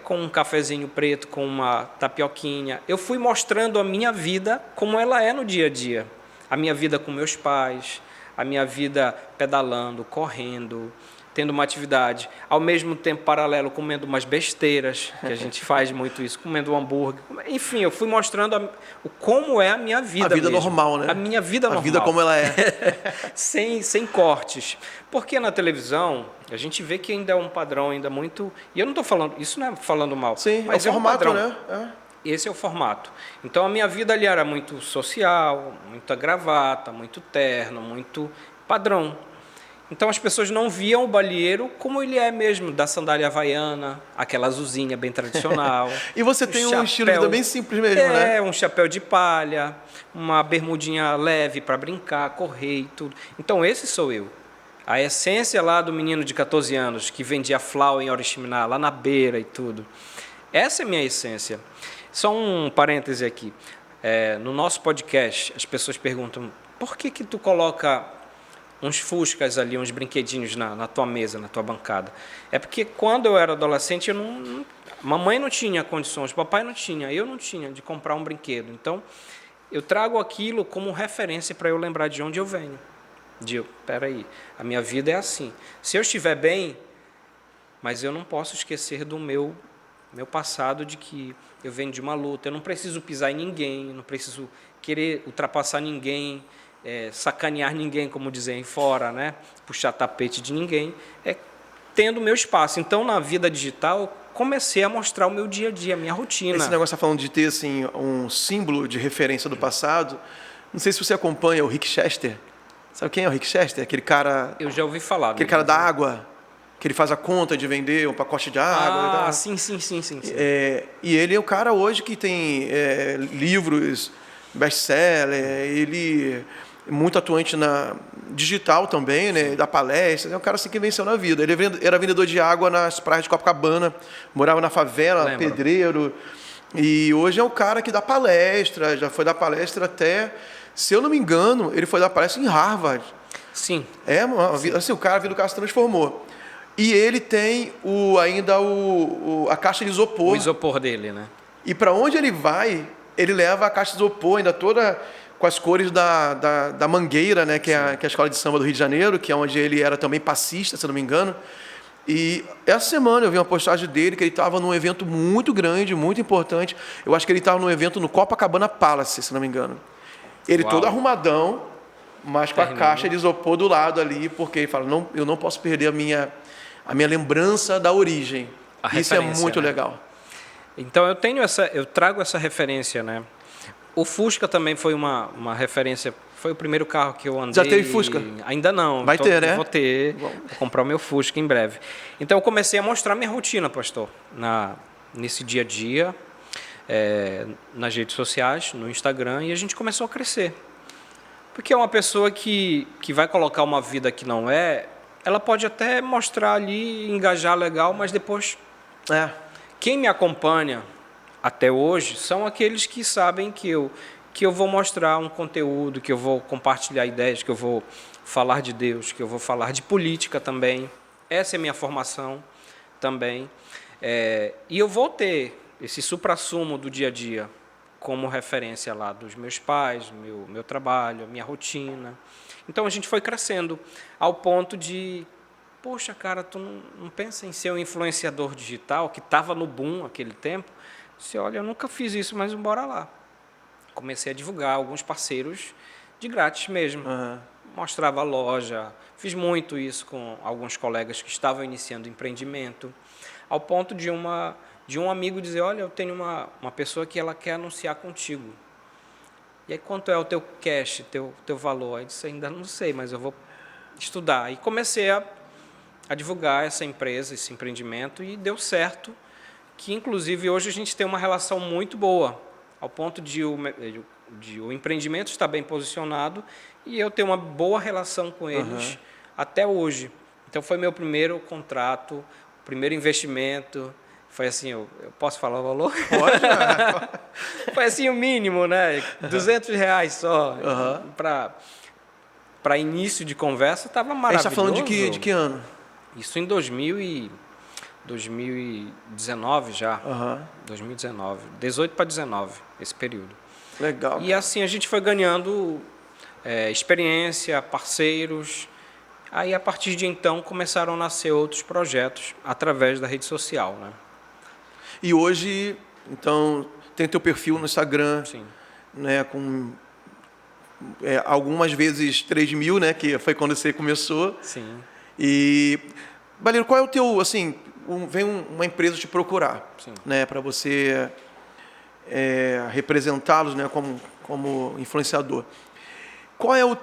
Com um cafezinho preto, com uma tapioquinha. Eu fui mostrando a minha vida como ela é no dia a dia. A minha vida com meus pais, a minha vida pedalando, correndo, tendo uma atividade, ao mesmo tempo paralelo comendo umas besteiras, que a gente faz muito isso, comendo um hambúrguer. Enfim, eu fui mostrando como é a minha vida.
A vida
mesmo.
normal, né?
A minha vida normal.
A vida como ela é.
sem cortes. Porque na televisão, a gente vê que ainda é um padrão ainda muito... E eu não estou falando... Isso não é falando mal.
Sim,
mas
é o formato,
um padrão.
né?
Esse é o formato. Então, a minha vida ali era muito social, muita gravata, muito terno, muito padrão. Então, as pessoas não viam o balieiro como ele é mesmo, da sandália havaiana, aquela azulzinha bem tradicional.
E você tem um estilo de vida bem simples mesmo, né?
Um chapéu de palha, uma bermudinha leve para brincar, correr e tudo. Então, esse sou eu. A essência lá do menino de 14 anos, que vendia flau em Oriximiná, lá na beira e tudo. Essa é a minha essência. Só um parêntese aqui. No nosso podcast, as pessoas perguntam, por que tu coloca uns fuscas ali, uns brinquedinhos na tua mesa, na tua bancada? É porque quando eu era adolescente, mamãe não tinha condições, papai não tinha, eu não tinha de comprar um brinquedo. Então, eu trago aquilo como referência para eu lembrar de onde eu venho. Peraí, a minha vida é assim. Se eu estiver bem, mas eu não posso esquecer do meu passado, de que eu venho de uma luta, eu não preciso pisar em ninguém, não preciso querer ultrapassar ninguém, sacanear ninguém, como dizem fora, né? Puxar tapete de ninguém, tendo o meu espaço. Então, na vida digital, comecei a mostrar o meu dia a dia, a minha rotina.
Esse negócio está falando de ter assim, um símbolo de referência do passado. Não sei se você acompanha o Rick Chester. Sabe quem é o Rick Chester? Aquele cara...
Eu já ouvi falar.
Aquele cara da água, que ele faz a conta de vender um pacote de água.
Ah, sim.
E ele é o cara hoje que tem livros, best-seller, ele é muito atuante na digital também, né, da palestra, é um cara assim que venceu na vida. Ele era vendedor de água nas praias de Copacabana, morava na favela,
Lembro.
Pedreiro, e hoje é o cara que dá palestra, já foi dar palestra até, se eu não me engano, ele foi dar palestra em Harvard.
Sim.
Assim, o cara, a vida do cara se transformou. E ele tem ainda a caixa de isopor.
O isopor dele, né?
E para onde ele vai, ele leva a caixa de isopor ainda toda com as cores da Mangueira, né, que é a escola de samba do Rio de Janeiro, que é onde ele era também passista, se não me engano. E essa semana eu vi uma postagem dele que ele estava num evento muito grande, muito importante. Eu acho que ele estava num evento no Copacabana Palace, se não me engano. Ele todo arrumadão, mas com a caixa de isopor do lado ali, porque ele fala, eu não posso perder a minha lembrança da origem. Isso é muito legal.
Então eu trago essa referência, né? O Fusca também foi uma referência, foi o primeiro carro que eu andei.
Já teve Fusca?
Ainda não.
Vai ter, né?
Vou ter, vou comprar o meu Fusca em breve. Então eu comecei a mostrar minha rotina, pastor, nesse dia a dia, nas redes sociais, no Instagram, e a gente começou a crescer. Porque é uma pessoa que vai colocar uma vida que não é, ela pode até mostrar ali, engajar legal, mas depois... Quem me acompanha até hoje são aqueles que sabem que eu vou mostrar um conteúdo, que eu vou compartilhar ideias, que eu vou falar de Deus, que eu vou falar de política também. Essa é a minha formação também. E eu vou ter esse suprassumo do dia a dia como referência lá dos meus pais, meu trabalho, a minha rotina. Então a gente foi crescendo ao ponto de... Poxa, cara, tu não pensa em ser um influenciador digital, que estava no boom naquele tempo? Disse, olha, eu nunca fiz isso, mas bora lá. Comecei a divulgar alguns parceiros de grátis mesmo. Mostrava a loja, fiz muito isso com alguns colegas que estavam iniciando empreendimento, ao ponto de um amigo dizer, olha, eu tenho uma pessoa que ela quer anunciar contigo. E aí, quanto é o teu cash, teu valor? Aí eu disse, ainda não sei, mas eu vou estudar. E comecei a divulgar essa empresa, esse empreendimento, e deu certo, que inclusive hoje a gente tem uma relação muito boa, ao ponto de o empreendimento estar bem posicionado e eu ter uma boa relação com eles até hoje. Então foi meu primeiro contrato, primeiro investimento, foi assim, eu posso falar o valor? Pode. Foi assim o mínimo, né? R$200 só, para início de conversa, estava maravilhoso.
A gente está falando de que ano?
Isso em 2019 já. 2019. 18 para 19, esse período.
Legal.
E assim a gente foi ganhando experiência, parceiros, Aí, a partir de então, começaram a nascer outros projetos através da rede social, né?
E hoje, então, tem teu perfil no Instagram,
Sim.
né, com algumas vezes 3.000, né, que foi quando você começou.
Sim.
E, Baleiro, qual é o teu, assim, vem uma empresa te procurar,
Sim.
né, para você representá-los, né, como influenciador. Qual é o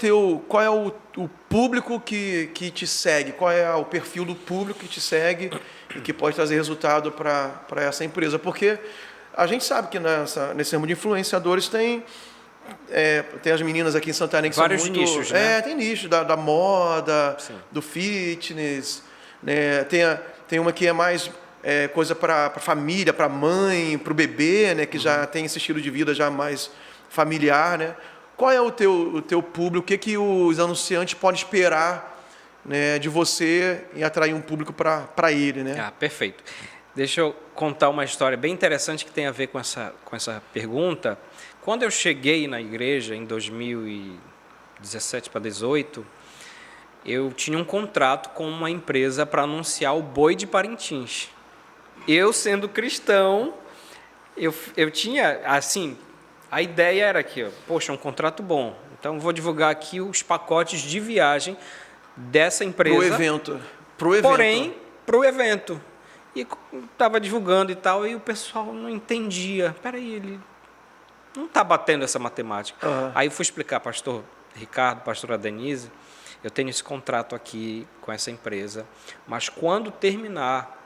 público que te segue? Qual é o perfil do público que te segue e que pode trazer resultado para essa empresa? Porque a gente sabe que nesse ramo de influenciadores tem as meninas aqui em Santarém que
vários
são muito...
nichos, né?
Tem nicho da moda,
Sim.
do fitness, né? Tem uma que é mais coisa para família, para mãe, para o bebê, né? Que já tem esse estilo de vida já mais familiar, né? Qual é o teu público? O que os anunciantes podem esperar, né, de você em atrair um público para ele, né?
Ah, perfeito. Deixa eu contar uma história bem interessante que tem a ver com essa pergunta. Quando eu cheguei na igreja em 2017 para 2018, eu tinha um contrato com uma empresa para anunciar o boi de Parintins. Eu, sendo cristão, eu tinha, assim, a ideia era que, poxa, um contrato bom. Então, vou divulgar aqui os pacotes de viagem dessa empresa.
Pro evento.
Porém, para o evento. E estava divulgando e tal, e o pessoal não entendia. Peraí, ele não está batendo essa matemática.
Uhum.
Aí eu fui explicar, pastor Ricardo, pastora Denise, eu tenho esse contrato aqui com essa empresa, mas quando terminar,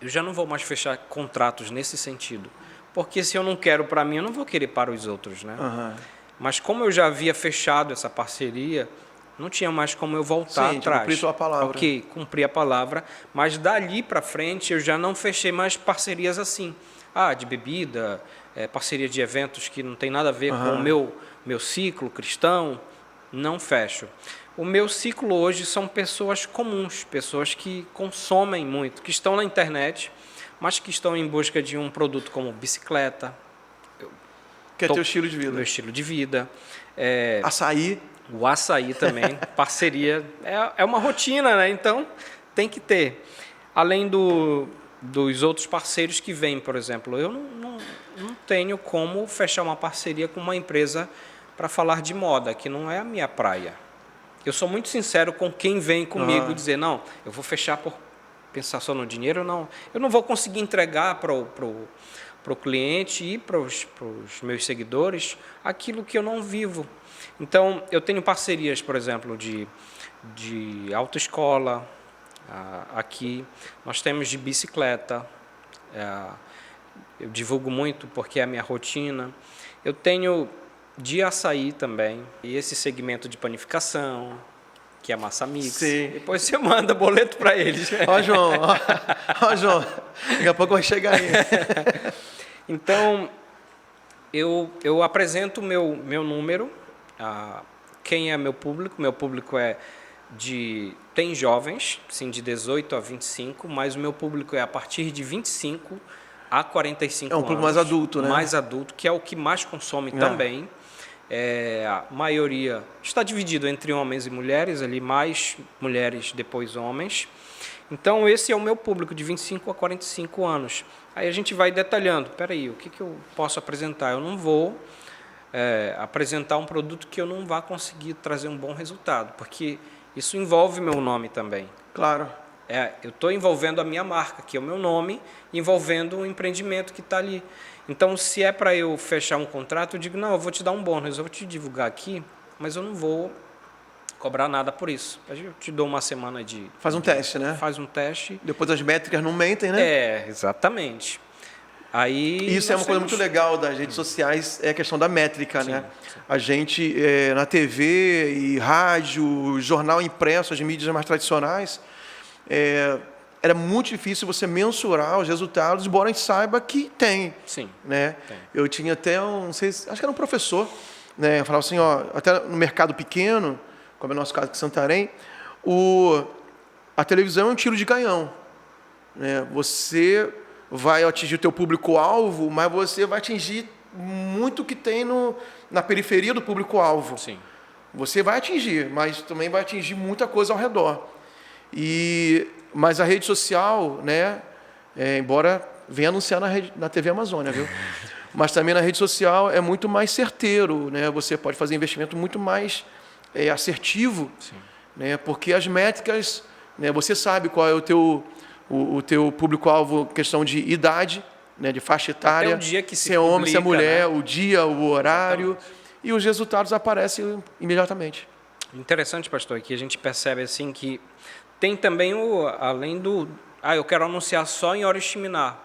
eu já não vou mais fechar contratos nesse sentido. Porque se eu não quero para mim, eu não vou querer para os outros, né?
Uhum.
Mas como eu já havia fechado essa parceria, não tinha mais como eu voltar atrás.
Cumprir sua palavra.
Ok, cumpri a palavra, mas dali para frente eu já não fechei mais parcerias assim. De bebida, parceria de eventos que não tem nada a ver com o meu ciclo cristão, não fecho. O meu ciclo hoje são pessoas comuns, pessoas que consomem muito, que estão na internet, mas que estão em busca de um produto como bicicleta.
Que é teu estilo de vida.
Meu estilo de vida.
Açaí.
O açaí também, parceria. É uma rotina, né? Então, tem que ter. Além dos outros parceiros que vêm, por exemplo, eu não tenho como fechar uma parceria com uma empresa para falar de moda, que não é a minha praia. Eu sou muito sincero com quem vem comigo dizer, não, eu vou fechar por pensar só no dinheiro, não. Eu não vou conseguir entregar para o cliente e para os meus seguidores aquilo que eu não vivo. Então, eu tenho parcerias, por exemplo, de autoescola, aqui. Nós temos de bicicleta, eu divulgo muito porque é a minha rotina. Eu tenho de açaí também, e esse segmento de panificação, que é a Massa Mix.
Sim.
Depois você manda boleto para eles.
Ó, João, João, daqui a pouco vai chegar aí.
Então, eu apresento o meu número, quem é meu público. Meu público tem jovens, sim, de 18 a 25, mas o meu público é a partir de 25 a 45 anos.
É um público mais adulto, né?
Mais adulto, que é o que mais consome também. A maioria está dividido entre homens e mulheres, ali mais mulheres, depois homens. Então, esse é o meu público, de 25 a 45 anos. Aí a gente vai detalhando. Espera aí, o que eu posso apresentar? Eu não vou apresentar um produto que eu não vá conseguir trazer um bom resultado, porque isso envolve meu nome também.
Claro.
Eu estou envolvendo a minha marca, que é o meu nome, envolvendo o empreendimento que está ali. Então, se é para eu fechar um contrato, eu digo, não, eu vou te dar um bônus, eu vou te divulgar aqui, mas eu não vou cobrar nada por isso. Eu te dou uma semana de...
Faz um teste, né?
Faz um teste.
Depois as métricas não mentem, né?
Exatamente. Aí
isso é uma coisa muito legal das redes sociais, é a questão da métrica, né?
Sim.
A gente, na TV e rádio, jornal impresso, as mídias mais tradicionais, era muito difícil você mensurar os resultados, embora a gente saiba que tem.
Sim.
Né?
Tem.
Eu tinha até acho que era um professor, né? Falava assim, até no mercado pequeno, como é o nosso caso aqui em Santarém, a televisão é um tiro de canhão, né? Você vai atingir o teu público-alvo, mas você vai atingir muito que tem na periferia do público-alvo.
Sim.
Você vai atingir, mas também vai atingir muita coisa ao redor. Mas a rede social, né, embora venha anunciar na TV Amazônia, viu? Mas também na rede social é muito mais certeiro, né? Você pode fazer investimento muito mais assertivo, né? Porque as métricas, né, você sabe qual é o teu público-alvo, questão de idade, né, de faixa etária,
até o dia que
se é homem, se é mulher,
né?
o dia, o horário,
Exatamente.
e os resultados aparecem imediatamente.
Interessante, pastor, que a gente percebe assim que tem também além do... eu quero anunciar só em Oriximiná.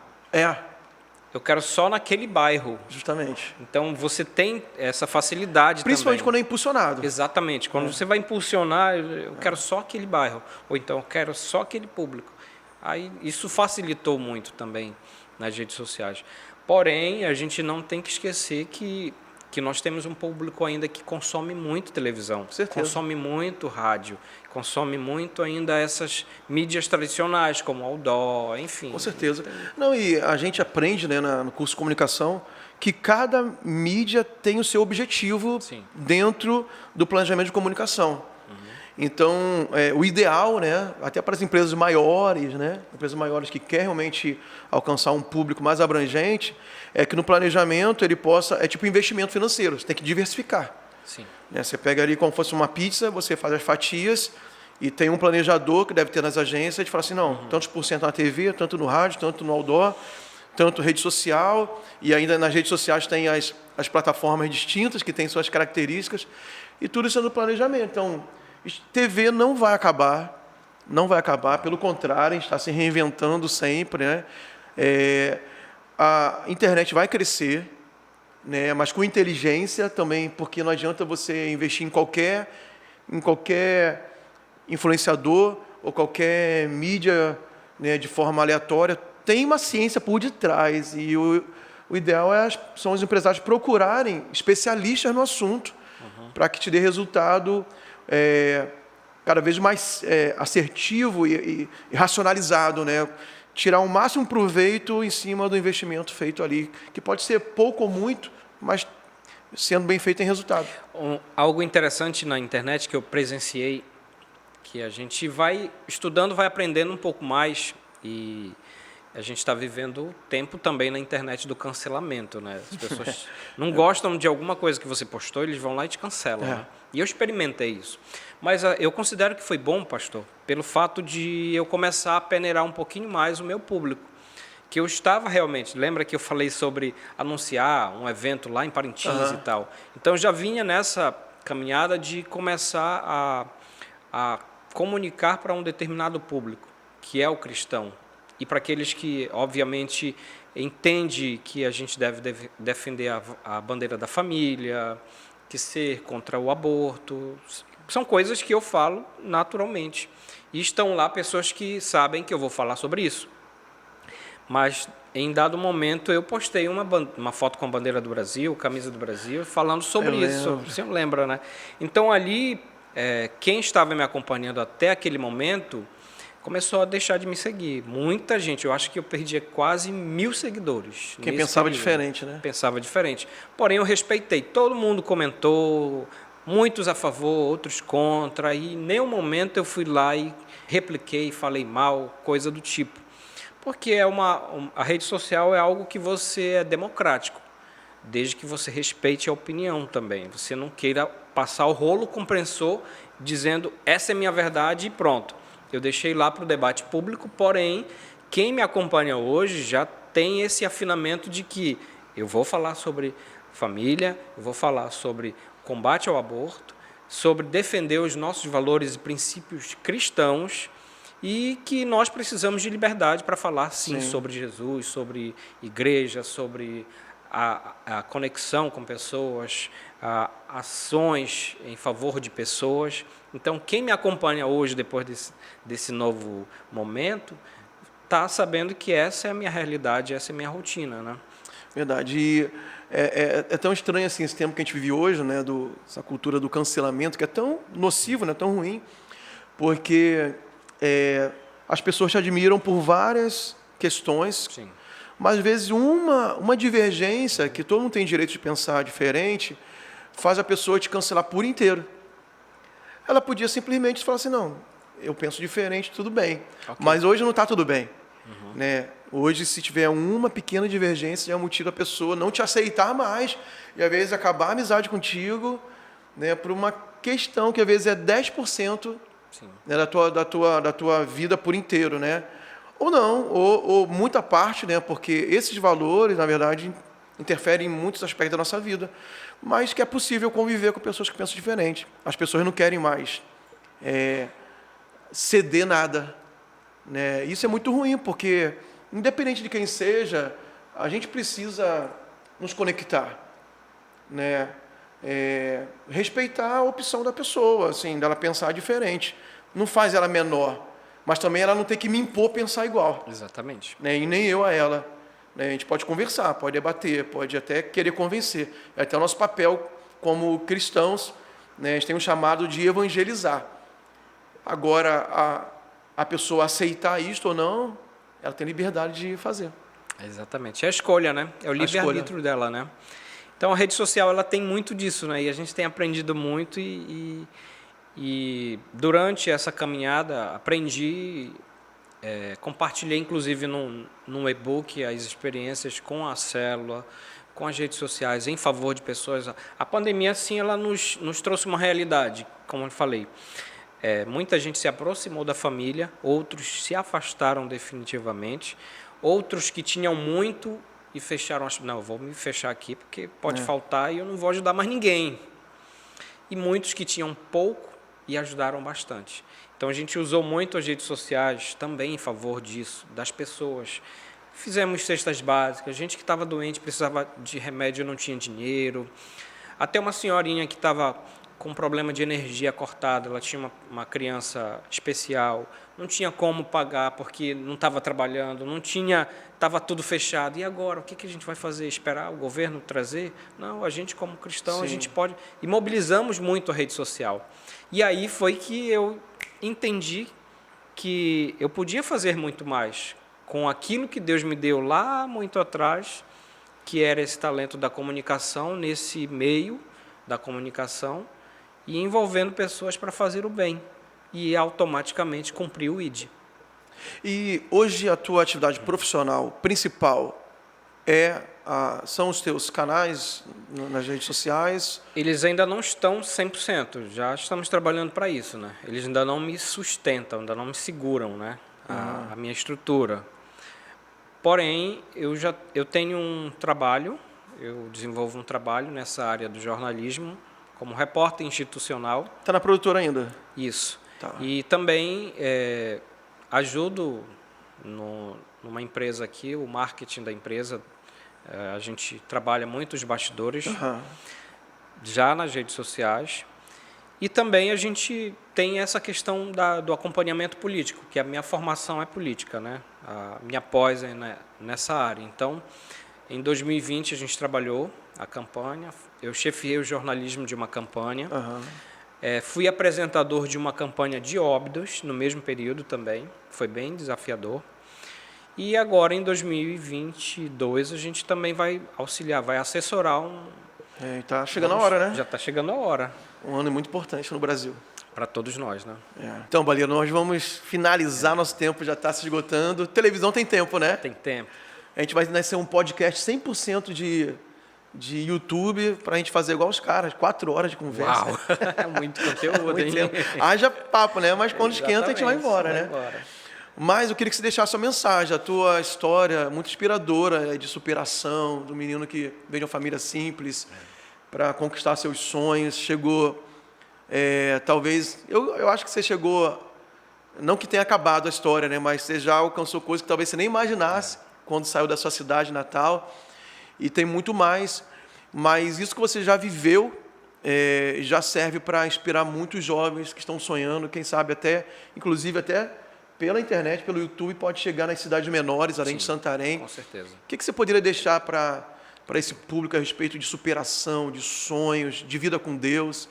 Eu quero só naquele bairro.
Justamente.
Então, você tem essa facilidade
Principalmente
também.
quando é impulsionado.
Exatamente. Quando você vai impulsionar, eu quero só aquele bairro. Ou então, eu quero só aquele público. Aí, isso facilitou muito também nas redes sociais. Porém, a gente não tem que esquecer que nós temos um público ainda que consome muito televisão, consome muito rádio, consome muito ainda essas mídias tradicionais, como outdoor, enfim.
Com certeza. Não, e a gente aprende, né, no curso de comunicação que cada mídia tem o seu objetivo dentro do planejamento de comunicação. Então, o ideal, né, até para as empresas maiores, né, empresas maiores que querem realmente alcançar um público mais abrangente, é que no planejamento ele possa, tipo investimento financeiro, você tem que diversificar.
Sim.
Né, você pega ali como fosse uma pizza, você faz as fatias e tem um planejador que deve ter nas agências e fala assim, não, tantos por cento na TV, tanto no rádio, tanto no outdoor, tanto rede social, e ainda nas redes sociais tem as plataformas distintas que têm suas características, e tudo isso é no planejamento. Então, TV não vai acabar, pelo contrário, a gente está se reinventando sempre, né? A internet vai crescer, né? Mas com inteligência também, porque não adianta você investir em qualquer influenciador ou qualquer mídia, né, de forma aleatória. Tem uma ciência por detrás e o ideal são os empresários procurarem especialistas no assunto para que te dê resultado cada vez mais assertivo e racionalizado, né? Tirar o máximo proveito em cima do investimento feito ali, que pode ser pouco ou muito, mas sendo bem feito em resultado.
Algo interessante na internet que eu presenciei, que a gente vai estudando, vai aprendendo um pouco mais, e a gente está vivendo o tempo também na internet do cancelamento, né? As pessoas não gostam de alguma coisa que você postou, eles vão lá e te cancelam, né? E eu experimentei isso. Mas eu considero que foi bom, pastor, pelo fato de eu começar a peneirar um pouquinho mais o meu público. Que eu estava realmente... Lembra que eu falei sobre anunciar um evento lá em Parintins e tal? Então, eu já vinha nessa caminhada de começar a comunicar para um determinado público, que é o cristão. E para aqueles que, obviamente, entendem que a gente deve defender a bandeira da família, que ser contra o aborto, são coisas que eu falo naturalmente. E estão lá pessoas que sabem que eu vou falar sobre isso. Mas, em dado momento, eu postei uma foto com a bandeira do Brasil, camisa do Brasil, falando sobre isso. Você lembra, né? Então, ali, quem estava me acompanhando até aquele momento começou a deixar de me seguir. Muita gente, eu acho que eu perdi quase 1.000 seguidores.
Quem pensava diferente, né?
Pensava diferente. Porém, eu respeitei. Todo mundo comentou, muitos a favor, outros contra, e em nenhum momento eu fui lá e repliquei, falei mal, coisa do tipo. Porque a rede social é algo que você é democrático, desde que você respeite a opinião também. Você não queira passar o rolo compressor dizendo essa é minha verdade e pronto. Eu deixei lá para o debate público, porém, quem me acompanha hoje já tem esse afinamento de que eu vou falar sobre família, eu vou falar sobre combate ao aborto, sobre defender os nossos valores e princípios cristãos e que nós precisamos de liberdade para falar, sim, sobre Jesus, sobre igreja, sobre a conexão com pessoas, ações em favor de pessoas. Então, quem me acompanha hoje, depois desse novo momento, está sabendo que essa é a minha realidade, essa é a minha rotina, né?
Verdade. E é tão estranho assim, esse tempo que a gente vive hoje, né, essa cultura do cancelamento, que é tão nocivo, né, tão ruim, porque as pessoas te admiram por várias questões.
Sim.
Mas, às vezes, uma divergência, que todo mundo tem direito de pensar diferente, faz a pessoa te cancelar por inteiro. ela podia simplesmente falar assim, não, eu penso diferente, tudo bem.
Ok.
Mas hoje não está tudo bem. Né? Hoje, se tiver uma pequena divergência, já é um motivo da pessoa não te aceitar mais e, às vezes, acabar a amizade contigo, né, por uma questão que, às vezes, é 10%, né, da tua vida por inteiro. Né? Ou não, ou muita parte, né, porque esses valores, na verdade, interferem em muitos aspectos da nossa vida. Mas que é possível conviver com pessoas que pensam diferente. As pessoas não querem mais ceder nada. Né? Isso é muito ruim, porque, independente de quem seja, a gente precisa nos conectar. Né? Respeitar a opção da pessoa, assim, dela pensar diferente. Não faz ela menor, mas também ela não tem que me impor pensar igual.
Exatamente.
Né? E nem eu a ela. Né? A gente pode conversar, pode debater, pode até querer convencer. É até o nosso papel como cristãos, né? A gente tem um chamado de evangelizar. Agora, a pessoa aceitar isto ou não, ela tem liberdade de fazer.
Exatamente. É a escolha, né? É o livre-arbítrio dela, né? Então, a rede social, ela tem muito disso, né? E a gente tem aprendido muito e durante essa caminhada, aprendi, compartilhei, inclusive, num e-book, as experiências com a célula, com as redes sociais, em favor de pessoas. A pandemia, sim, ela nos trouxe uma realidade, como eu falei. Muita gente se aproximou da família, outros se afastaram definitivamente, outros que tinham muito e fecharam, não, eu vou me fechar aqui porque pode faltar e eu não vou ajudar mais ninguém. E muitos que tinham pouco e ajudaram bastante. Então a gente usou muito as redes sociais também em favor disso, das pessoas. Fizemos cestas básicas, gente que estava doente, precisava de remédio e não tinha dinheiro. Até uma senhorinha que estava com problema de energia cortada, ela tinha uma criança especial, não tinha como pagar porque não estava trabalhando, estava tudo fechado. E agora, o que a gente vai fazer? Esperar o governo trazer? Não, a gente como cristão, a gente pode... E mobilizamos muito a rede social. E aí foi que eu entendi que eu podia fazer muito mais com aquilo que Deus me deu lá muito atrás, que era esse talento da comunicação, nesse meio da comunicação, e envolvendo pessoas para fazer o bem e automaticamente cumprir o ID.
E hoje a tua atividade profissional principal são os teus canais nas redes sociais?
Eles ainda não estão 100%, já estamos trabalhando para isso, né? Eles ainda não me sustentam, ainda não me seguram, né? A minha estrutura. Porém, eu tenho um trabalho, eu desenvolvo um trabalho nessa área do jornalismo, como repórter institucional.
Está na produtora ainda?
Isso.
Tá.
E também ajudo numa empresa aqui, o marketing da empresa. A gente trabalha muito os bastidores, já nas redes sociais. E também a gente tem essa questão do acompanhamento político, que a minha formação é política, né? A minha pós é nessa área. Então, em 2020, a gente trabalhou a campanha, eu chefiei o jornalismo de uma campanha, fui apresentador de uma campanha de Óbidos, no mesmo período também, foi bem desafiador. E agora, em 2022, a gente também vai auxiliar, vai assessorar
Está chegando a hora, né?
Já está chegando a hora.
Um ano muito importante no Brasil.
Para todos nós, né?
Então, Baleiro, nós vamos finalizar, nosso tempo já está se esgotando. Televisão tem tempo, né?
Tem tempo.
A gente vai ser um podcast 100% de YouTube, para a gente fazer igual os caras, 4 horas de conversa.
Uau! Muito conteúdo, hein?
Haja papo, né? Mas quando esquenta, a gente vai embora, né?
Embora.
Mas eu queria que você deixasse a mensagem, a tua história muito inspiradora de superação, do menino que veio de uma família simples para conquistar seus sonhos, chegou, talvez, eu acho que você chegou, não que tenha acabado a história, né, mas você já alcançou coisas que talvez você nem imaginasse quando saiu da sua cidade natal, e tem muito mais, mas isso que você já viveu já serve para inspirar muitos jovens que estão sonhando, quem sabe inclusive até pela internet, pelo YouTube, pode chegar nas cidades menores, além de Santarém.
Com certeza.
O que você poderia deixar para esse público a respeito de superação, de sonhos, de vida com Deus?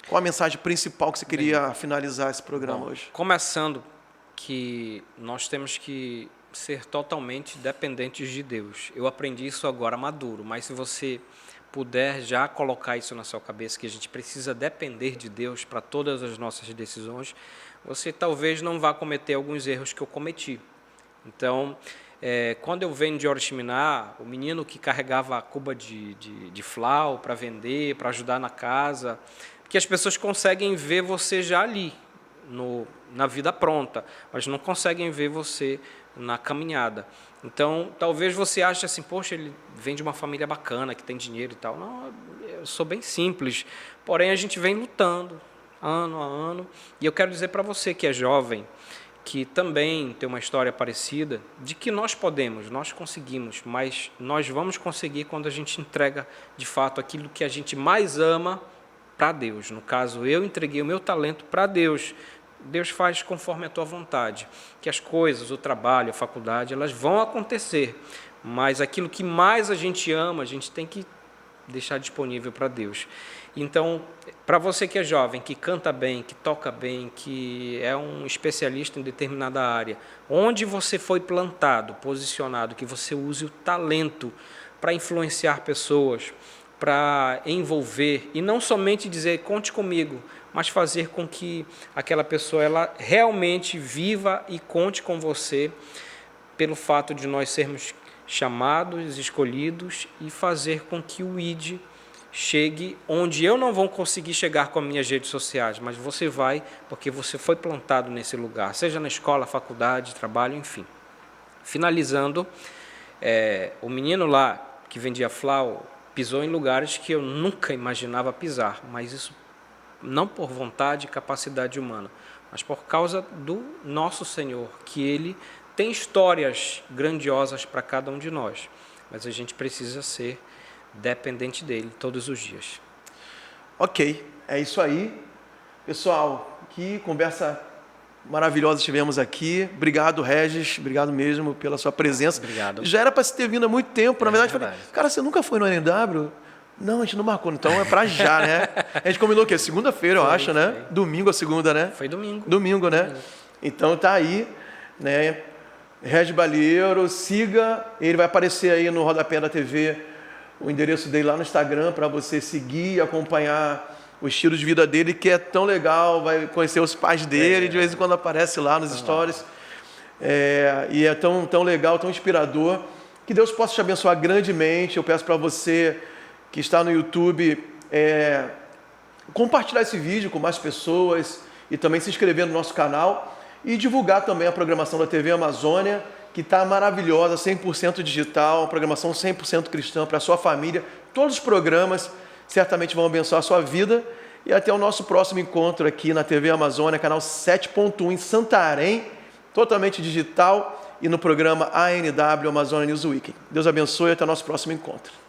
Qual a mensagem principal que você queria finalizar esse programa hoje?
Começando que nós temos que ser totalmente dependentes de Deus. Eu aprendi isso agora maduro, mas se você puder já colocar isso na sua cabeça, que a gente precisa depender de Deus para todas as nossas decisões, você talvez não vá cometer alguns erros que eu cometi. Então, quando eu venho de Oriximiná, o menino que carregava a cuba de flau para vender, para ajudar na casa, porque as pessoas conseguem ver você já ali, na vida pronta, mas não conseguem ver você na caminhada. Então, talvez você ache assim, poxa, ele vem de uma família bacana, que tem dinheiro e tal. Não, eu sou bem simples, porém a gente vem lutando, ano a ano, e eu quero dizer para você que é jovem, que também tem uma história parecida, de que nós podemos, nós conseguimos, mas nós vamos conseguir quando a gente entrega, de fato, aquilo que a gente mais ama para Deus. No caso, eu entreguei o meu talento para Deus. Deus faz conforme a tua vontade, que as coisas, o trabalho, a faculdade, elas vão acontecer, mas aquilo que mais a gente ama, a gente tem que deixar disponível para Deus. Então, para você que é jovem, que canta bem, que toca bem, que é um especialista em determinada área, onde você foi plantado, posicionado, que você use o talento para influenciar pessoas, para envolver, e não somente dizer, conte comigo, mas fazer com que aquela pessoa ela realmente viva e conte com você, pelo fato de nós sermos chamados, escolhidos, e fazer com que o ID chegue onde eu não vou conseguir chegar com as minhas redes sociais, mas você vai, porque você foi plantado nesse lugar, seja na escola, faculdade, trabalho, enfim. Finalizando, o menino lá que vendia flau pisou em lugares que eu nunca imaginava pisar, mas isso não por vontade e capacidade humana, mas por causa do nosso Senhor, que Ele tem histórias grandiosas para cada um de nós, mas a gente precisa ser dependente dEle todos os dias.
Ok, é isso aí. Pessoal, que conversa maravilhosa tivemos aqui. Obrigado, Regis, obrigado mesmo pela sua presença.
Obrigado.
Já era para se ter vindo há muito tempo, na verdade. Falei, cara, você nunca foi no NW? Não, a gente não marcou, então é pra já, né? A gente combinou o quê? Segunda-feira, eu acho, né? Domingo a segunda, né?
Foi domingo.
Domingo, né? Então tá aí, né? Regis Balieiro, siga, ele vai aparecer aí no rodapé da TV, o endereço dele lá no Instagram, para você seguir e acompanhar o estilo de vida dele, que é tão legal, vai conhecer os pais dele, de vez em quando aparece lá nos stories. E é tão legal, tão inspirador. Que Deus possa te abençoar grandemente. Eu peço para você que está no YouTube, compartilhar esse vídeo com mais pessoas e também se inscrever no nosso canal e divulgar também a programação da TV Amazônia, que está maravilhosa, 100% digital, programação 100% cristã para a sua família. Todos os programas certamente vão abençoar a sua vida. E até o nosso próximo encontro aqui na TV Amazônia, canal 7.1 em Santarém, totalmente digital, e no programa ANW Amazônia News Week. Deus abençoe e até o nosso próximo encontro.